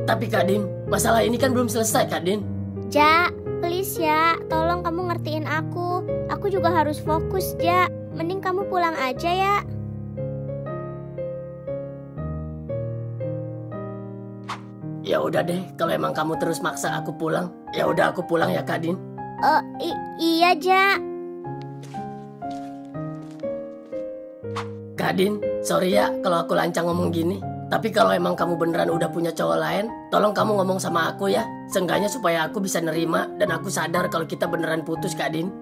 Tapi Kak Din, masalah ini kan belum selesai Kak Din. Ja, please ya. Tolong kamu ngertiin aku. Aku juga harus fokus, Ja. Mending kamu pulang aja ya. Ya udah deh, kalau emang kamu terus maksa aku pulang, ya udah aku pulang ya Kak Din. Iya, Ja. Kak Din, sorry ya kalau aku lancang ngomong gini. Tapi kalau emang kamu beneran udah punya cowok lain, tolong kamu ngomong sama aku ya. Seenggaknya supaya aku bisa nerima dan aku sadar kalau kita beneran putus Kak Din.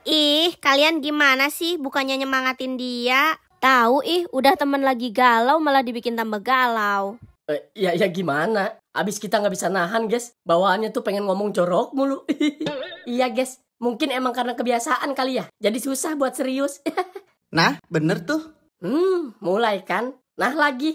Ih, kalian gimana sih? Bukannya nyemangatin dia. Tahu udah temen lagi galau malah dibikin tambah galau. Ya gimana? Abis kita nggak bisa nahan guys. Bawaannya tuh pengen ngomong jorok mulu. Iya guys, mungkin emang karena kebiasaan kali ya. Jadi susah buat serius. Nah, bener tuh. Mulai kan? Nah lagi.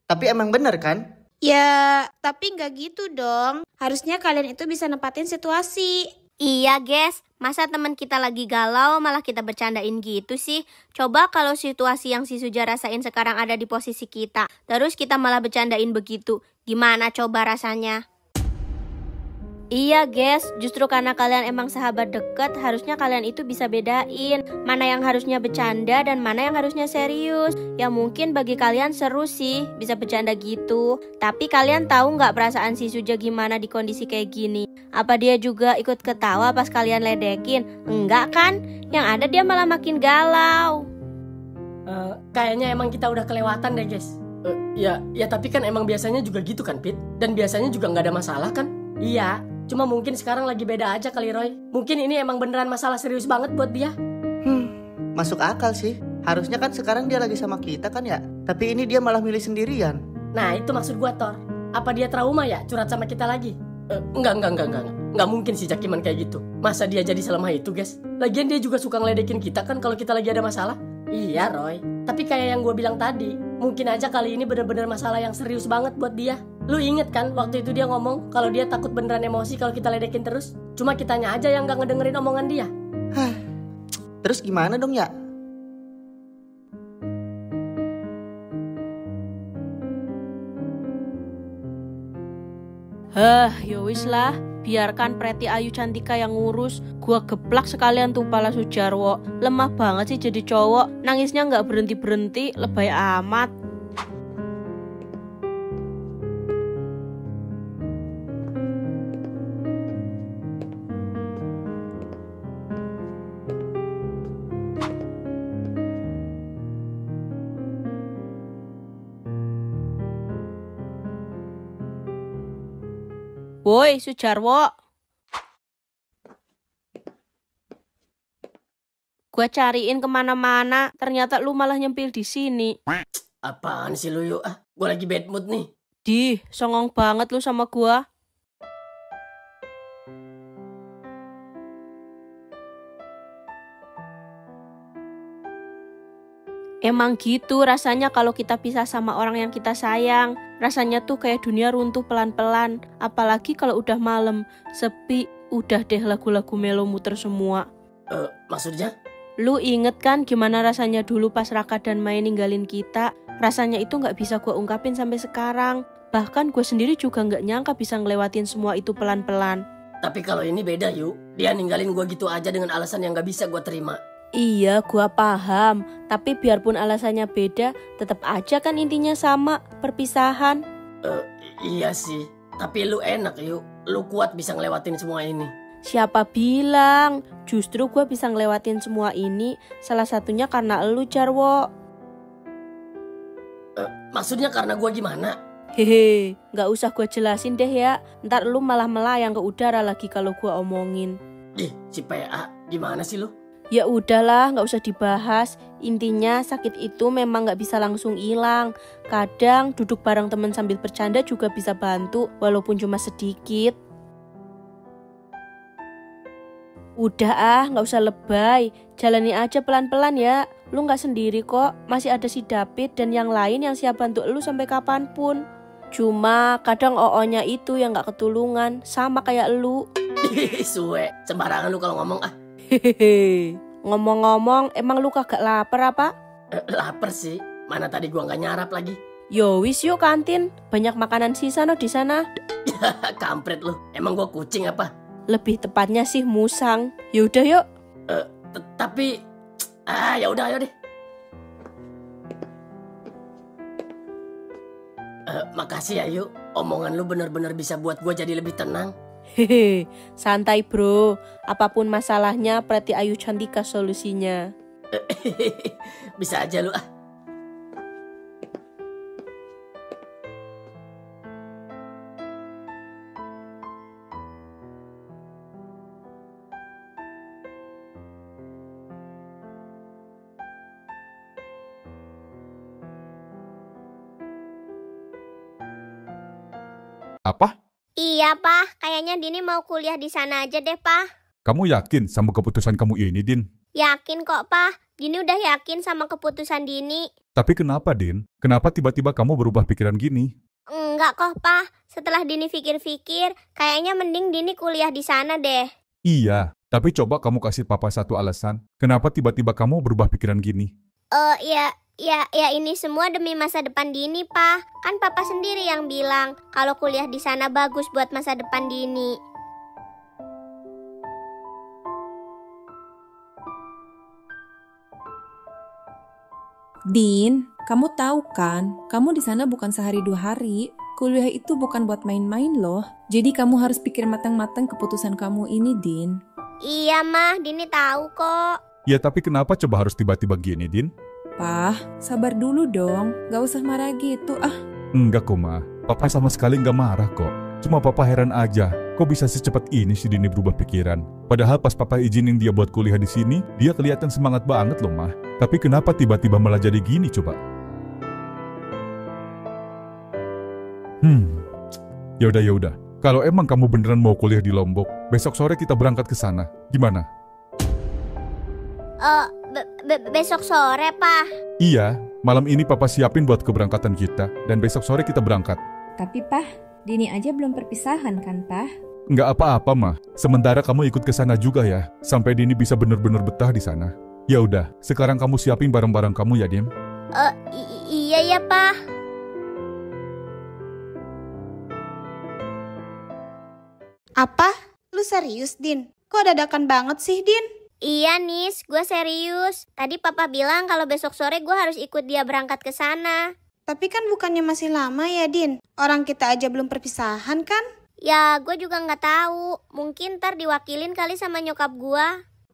Tapi emang bener kan? Ya, tapi nggak gitu dong. Harusnya kalian itu bisa nempatin situasi. Iya guys, masa teman kita lagi galau malah kita bercandain gitu sih? Coba kalau situasi yang si Suja rasain sekarang ada di posisi kita, terus kita malah bercandain begitu. Gimana coba rasanya? Iya guys, justru karena kalian emang sahabat deket, harusnya kalian itu bisa bedain mana yang harusnya bercanda dan mana yang harusnya serius. Ya mungkin bagi kalian seru sih, bisa bercanda gitu. Tapi kalian tahu nggak perasaan si Suja gimana di kondisi kayak gini? Apa dia juga ikut ketawa pas kalian ledekin? Enggak kan? Yang ada dia malah makin galau. Kayaknya emang kita udah kelewatan deh guys. Ya tapi kan emang biasanya juga gitu kan Pit. Dan biasanya juga nggak ada masalah kan? Iya, Cuma mungkin sekarang lagi beda aja kali Roy. Mungkin ini emang beneran masalah serius banget buat dia. Masuk akal sih. Harusnya kan sekarang dia lagi sama kita kan ya. Tapi ini dia malah milih sendirian. Nah itu maksud gua Thor. Apa dia trauma ya curhat sama kita lagi? Enggak. Enggak mungkin si Jakiman kayak gitu. Masa dia jadi selemah itu guys? Lagian dia juga suka ngeledekin kita kan kalau kita lagi ada masalah. Iya Roy. Tapi kayak yang gue bilang tadi, mungkin aja kali ini bener-bener masalah yang serius banget buat dia. Lu inget kan waktu itu dia ngomong kalau dia takut beneran emosi kalau kita ledekin terus? Cuma kitanya aja yang gak ngedengerin omongan dia. Terus gimana dong ya? Yowis lah. Biarkan Preti Ayu Cantika yang ngurus. Gua geplak sekalian tuh Pala Sujarwo. Lemah banget sih jadi cowok. Nangisnya gak berhenti-berhenti. Lebay amat. Woi Sujarwo. Gua cariin kemana-mana, ternyata lu malah nyempil di sini. Apaan sih lu yuk? Gua lagi bad mood nih. Dih, songong banget lu sama gua. Emang gitu rasanya kalau kita pisah sama orang yang kita sayang. Rasanya tuh kayak dunia runtuh pelan-pelan. Apalagi kalau udah malam, sepi, udah deh lagu-lagu melo muter semua. Maksudnya? Lu inget kan gimana rasanya dulu pas Raka dan Mai ninggalin kita? Rasanya itu gak bisa gue ungkapin sampai sekarang. Bahkan gue sendiri juga gak nyangka bisa ngelewatin semua itu pelan-pelan. Tapi kalau ini beda yuk. Dia ninggalin gue gitu aja dengan alasan yang gak bisa gue terima. Iya, gua paham. Tapi biarpun alasannya beda, tetap aja kan intinya sama, perpisahan. Iya sih. Tapi lu enak yuk. Lu kuat bisa ngelewatin semua ini. Siapa bilang? Justru gua bisa ngelewatin semua ini, salah satunya karena elu, Jarwo. Maksudnya karena gua gimana? Hehe, gak usah gua jelasin deh ya. Ntar lu malah melayang ke udara lagi kalau gua omongin. Si PA, gimana sih lu? Ya udahlah, gak usah dibahas. Intinya sakit itu memang gak bisa langsung hilang. Kadang duduk bareng temen sambil bercanda juga bisa bantu, walaupun cuma sedikit. Udah gak usah lebay. Jalani aja pelan-pelan ya. Lu gak sendiri kok, masih ada si David dan yang lain yang siap bantu lu sampai kapanpun. Cuma kadang oo-nya itu yang gak ketulungan, sama kayak lu. Suwe, sembarangan lu kalau ngomong ah. Hehehe. Ngomong-ngomong, emang lu kagak lapar apa? Lapar sih. Mana tadi gua nggak nyarap lagi. Yo wis yuk kantin. Banyak makanan sisa no di sana. Kampret lu. Emang gua kucing apa? Lebih tepatnya sih musang. Yaudah yuk. Tapi ya udah ayo deh. Makasih ya yuk. Omongan lu bener-bener bisa buat gua jadi lebih tenang. Hehe, santai bro. Apapun masalahnya, Preti Ayu Cantika solusinya. Bisa aja lu ah. Apa? Iya, Pak. Kayaknya Dini mau kuliah di sana aja deh, Pak. Kamu yakin sama keputusan kamu ini, Din? Yakin kok, Pak. Dini udah yakin sama keputusan Dini. Tapi kenapa, Din? Kenapa tiba-tiba kamu berubah pikiran gini? Enggak kok, Pak. Setelah Dini pikir-pikir, kayaknya mending Dini kuliah di sana deh. Iya, tapi coba kamu kasih papa satu alasan. Kenapa tiba-tiba kamu berubah pikiran gini? Ya ini semua demi masa depan Dini, Pak. Kan Papa sendiri yang bilang kalau kuliah di sana bagus buat masa depan Dini. Din, kamu tahu kan, kamu di sana bukan sehari 2 hari. Kuliah itu bukan buat main-main loh. Jadi kamu harus pikir matang-matang keputusan kamu ini, Din. Iya, Mah. Dini tahu kok. Ya tapi kenapa coba harus tiba-tiba gini, Din? Pah, sabar dulu dong. Gak usah marah gitu, ah. Enggak kok, Ma. Papa sama sekali nggak marah kok. Cuma papa heran aja, kok bisa secepat ini si Dini berubah pikiran. Padahal pas papa izinin dia buat kuliah di sini, dia kelihatan semangat banget loh, Mah. Tapi kenapa tiba-tiba malah jadi gini coba? Ya udah. Kalau emang kamu beneran mau kuliah di Lombok, besok sore kita berangkat ke sana. Gimana? Besok sore, Pak. Iya, malam ini papa siapin buat keberangkatan kita, dan besok sore kita berangkat. Tapi Pah, Dini aja belum perpisahan kan, Pah? Nggak apa-apa, Mah. Sementara kamu ikut ke sana juga ya, sampai Dini bisa bener-bener betah di sana. Ya udah, sekarang kamu siapin barang-barang kamu ya, Dim. Iya ya, Pak. Apa? Lu serius, Din? Kok dadakan banget sih, Din? Iya, Nis, gue serius. Tadi Papa bilang kalau besok sore gue harus ikut dia berangkat ke sana. Tapi kan bukannya masih lama ya, Din? Orang kita aja belum perpisahan kan? Ya, gue juga nggak tahu. Mungkin ntar diwakilin kali sama nyokap gue.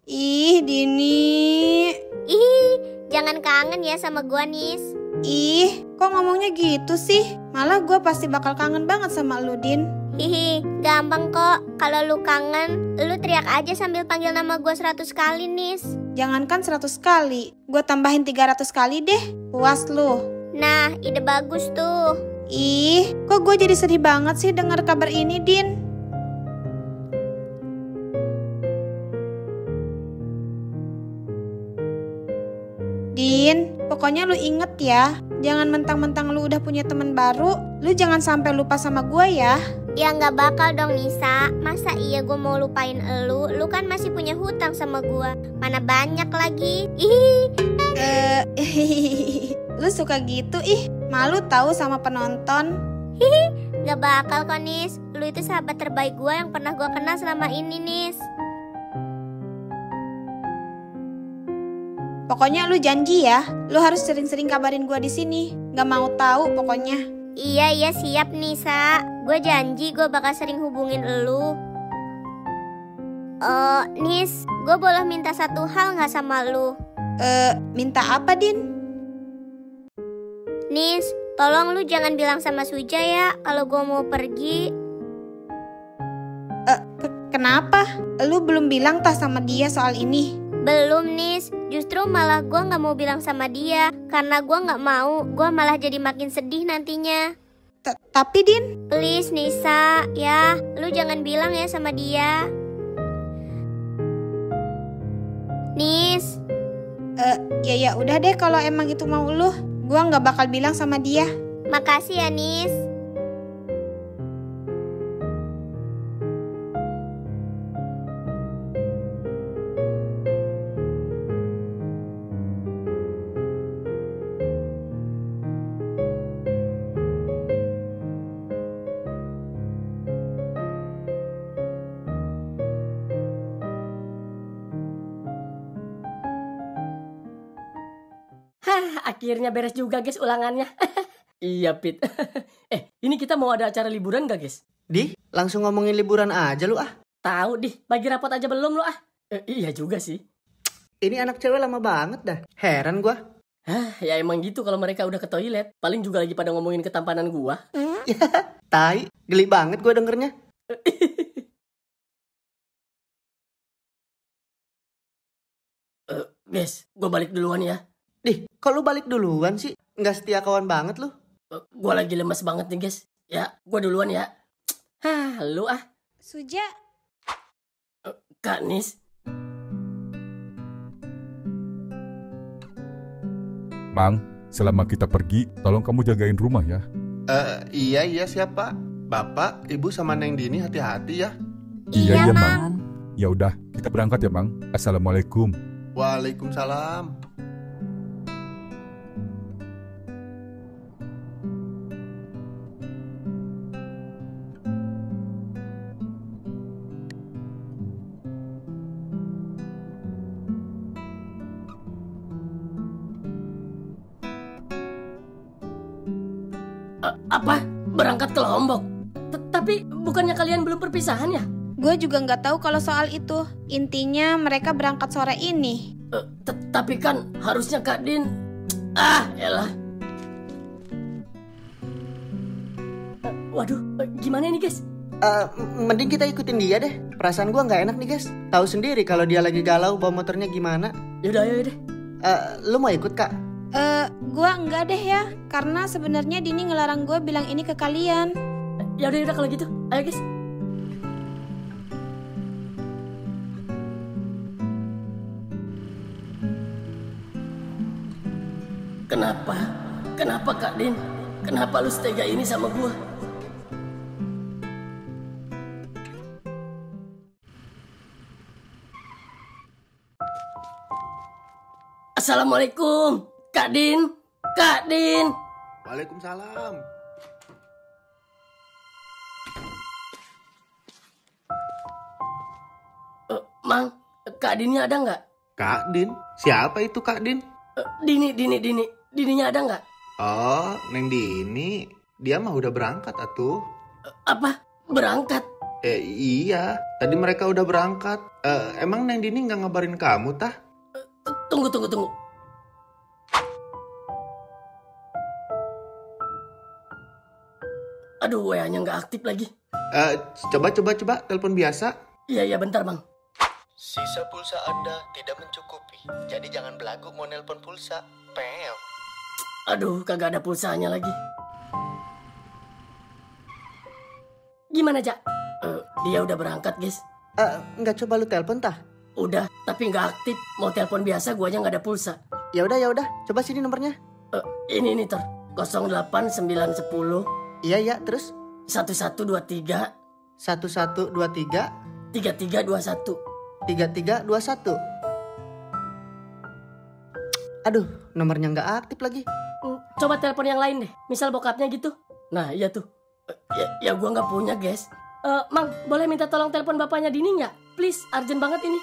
Ih, Dini. Ih, jangan kangen ya sama gue, Nis. Ih, kok ngomongnya gitu sih? Malah gue pasti bakal kangen banget sama lu, Din. Hihi, gampang kok. Kalau lu kangen, lu teriak aja sambil panggil nama gue 100 kali, Nis. Jangankan 100 kali, gue tambahin 300 kali deh. Puas lu. Nah, ide bagus tuh. Ih, kok gue jadi sedih banget sih dengar kabar ini, Din. Din, pokoknya lu inget ya, jangan mentang-mentang lu udah punya teman baru, lu jangan sampai lupa sama gue ya. Ya nggak bakal dong, Nisa. Masa iya gue mau lupain elu? Lu kan masih punya hutang sama gue. Mana banyak lagi. Lu suka gitu, malu tahu sama penonton. Nggak bakal kok, Nis. Lu itu sahabat terbaik gue yang pernah gue kenal selama ini, Nis. Pokoknya lu janji ya, lu harus sering-sering kabarin gue di sini. Nggak mau tahu pokoknya. Iya siap, Nisa. Gue janji gue bakal sering hubungin elu. Nis, gue boleh minta satu hal nggak sama lu? Minta apa, Din? Nis, tolong lu jangan bilang sama Suja ya kalau gue mau pergi. Kenapa? Lu belum bilang tah sama dia soal ini? Belum, Nis. Justru malah gue gak mau bilang sama dia. Karena gue gak mau, gue malah jadi makin sedih nantinya. Tapi, Din? Please, Nisa. Ya, lu jangan bilang ya sama dia. Nis. Ya udah deh kalau emang itu mau lu. Gue gak bakal bilang sama dia. Makasih ya, Nis. Akhirnya beres juga guys ulangannya. Iya Pit. Ini kita mau ada acara liburan gak guys? Langsung ngomongin liburan aja lu ah. Tahu bagi rapot aja belum lu ah. Iya juga sih. Ini anak cewek lama banget dah. Heran gua. Ya emang gitu kalau mereka udah ke toilet. Paling juga lagi pada ngomongin ketampanan gua. Tai, geli banget gua dengernya. Guys, gua balik duluan ya. Kok lu balik duluan sih? Nggak setia kawan banget lu. Gua lagi lemes banget nih guys. Ya, gua duluan ya. Lu ah. Suja. Kak Nis. Mang, selama kita pergi, tolong kamu jagain rumah ya. Iya siapa? Bapak, Ibu sama Neng Dini hati-hati ya. Iya Mang. Ya udah, kita berangkat ya Mang. Assalamualaikum. Waalaikumsalam. Apa? Berangkat ke Lombok? Tapi bukannya kalian belum perpisahan ya? Gue juga nggak tahu kalau soal itu. Intinya mereka berangkat sore ini. Tapi kan harusnya Kak Din. Elah. Waduh, gimana ini guys? Mending kita ikutin dia deh. Perasaan gua nggak enak nih guys. Tahu sendiri kalau dia lagi galau bawa motornya gimana. Yaudah, ayo deh. Lu mau ikut kak? Gua enggak deh ya, karena sebenarnya Dini ngelarang gue bilang ini ke kalian. Yaudah kalau gitu. Ayo guys. Kenapa Kak Din? Kenapa lu setega ini sama gua? Assalamualaikum, Kak Din. Kak Din. Waalaikumsalam. Mang, Kak Dinnya ada nggak? Kak Din? Siapa itu Kak Din? Dini. Dininya ada nggak? Oh, Neng Dini. Dia mah udah berangkat atuh. Apa? Berangkat? Iya. Tadi mereka udah berangkat. Emang Neng Dini nggak ngabarin kamu tah? Tunggu. Aduh, WA-nya nggak aktif lagi. Coba telepon biasa. Iya, bentar Bang. Sisa pulsa Anda tidak mencukupi. Jadi jangan belagu mau nelpon pulsa. Pel. Aduh, kagak ada pulsanya lagi. Gimana, Jak? Dia udah berangkat, guys. Nggak coba lu telepon tah? Udah, tapi nggak aktif. Mau telepon biasa, guanya nggak ada pulsa. Ya udah. Coba sini nomornya. Ini Tor. 08910. Iya, terus? 1123 1123 3321. 3321. Aduh, nomornya nggak aktif lagi. Coba telepon yang lain deh. Misal bokapnya gitu. Nah, iya tuh. Ya gua nggak punya, guys. Mang, boleh minta tolong telepon bapaknya Dini nggak? Please, urgent banget ini.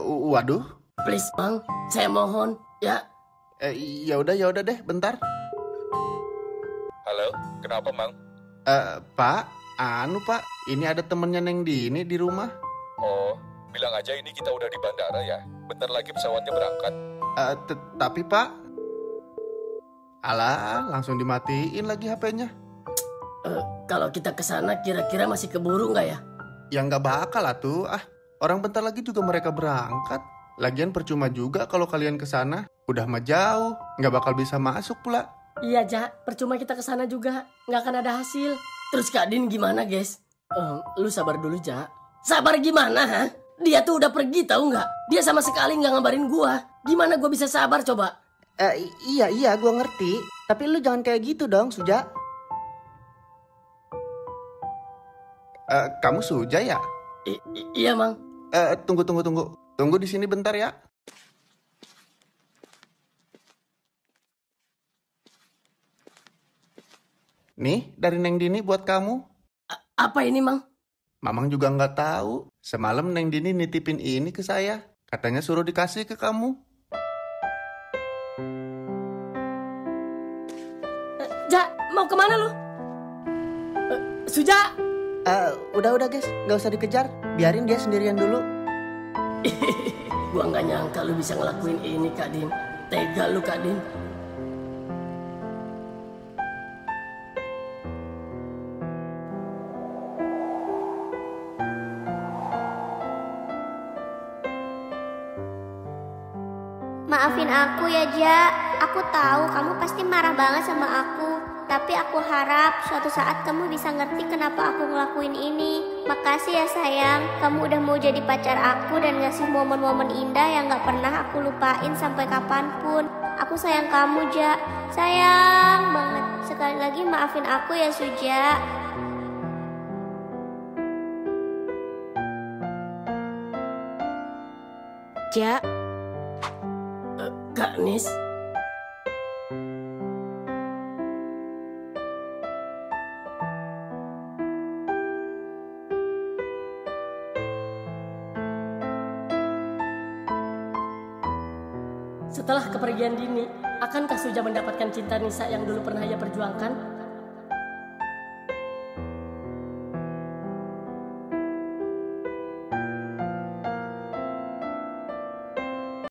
Waduh. Please, Mang. Saya mohon, ya. Ya udah deh, bentar. Halo, kenapa Mang? Pak, Pak, ini ada temennya Neng Dini di rumah. Oh, bilang aja ini kita udah di bandara ya. Bentar lagi pesawatnya berangkat. Tapi Pak, alah, langsung dimatiin lagi HP-nya. Kalau kita kesana kira-kira masih keburu nggak ya? Ya nggak bakal atuh. Orang bentar lagi juga mereka berangkat. Lagian percuma juga kalau kalian kesana. Udah mah jauh, nggak bakal bisa masuk pula. Iya, Jak. Percuma kita kesana juga. Nggak akan ada hasil. Terus Kak Din gimana, guys? Lu sabar dulu, Jak. Sabar gimana, ha? Dia tuh udah pergi tahu nggak? Dia sama sekali nggak ngabarin gua. Gimana gua bisa sabar coba? Iya, gua ngerti. Tapi lu jangan kayak gitu dong, Suja. Kamu Suja ya? Iya, Mang. Tunggu. Tunggu di sini bentar ya. Nih, dari Neng Dini buat kamu. Apa ini, Mang? Mamang juga nggak tahu. Semalam Neng Dini nitipin ini ke saya. Katanya suruh dikasih ke kamu. Ja, mau kemana lu? Suja! Udah guys, nggak usah dikejar. Biarin dia sendirian dulu. Gua nggak nyangka lu bisa ngelakuin ini, Kak Din. Tega lu, Kak Din. Maafin aku ya, Ja. Aku tahu kamu pasti marah banget sama aku. Tapi aku harap suatu saat kamu bisa ngerti kenapa aku ngelakuin ini. Makasih ya sayang, kamu udah mau jadi pacar aku dan ngasih momen-momen indah yang gak pernah aku lupain sampai kapanpun. Aku sayang kamu, Ja. Sayang banget. Sekali lagi maafin aku ya, Suja. Ja. Kak Nis. Setelah kepergian Dini, akankah Suja mendapatkan cinta Nisa yang dulu pernah ia perjuangkan?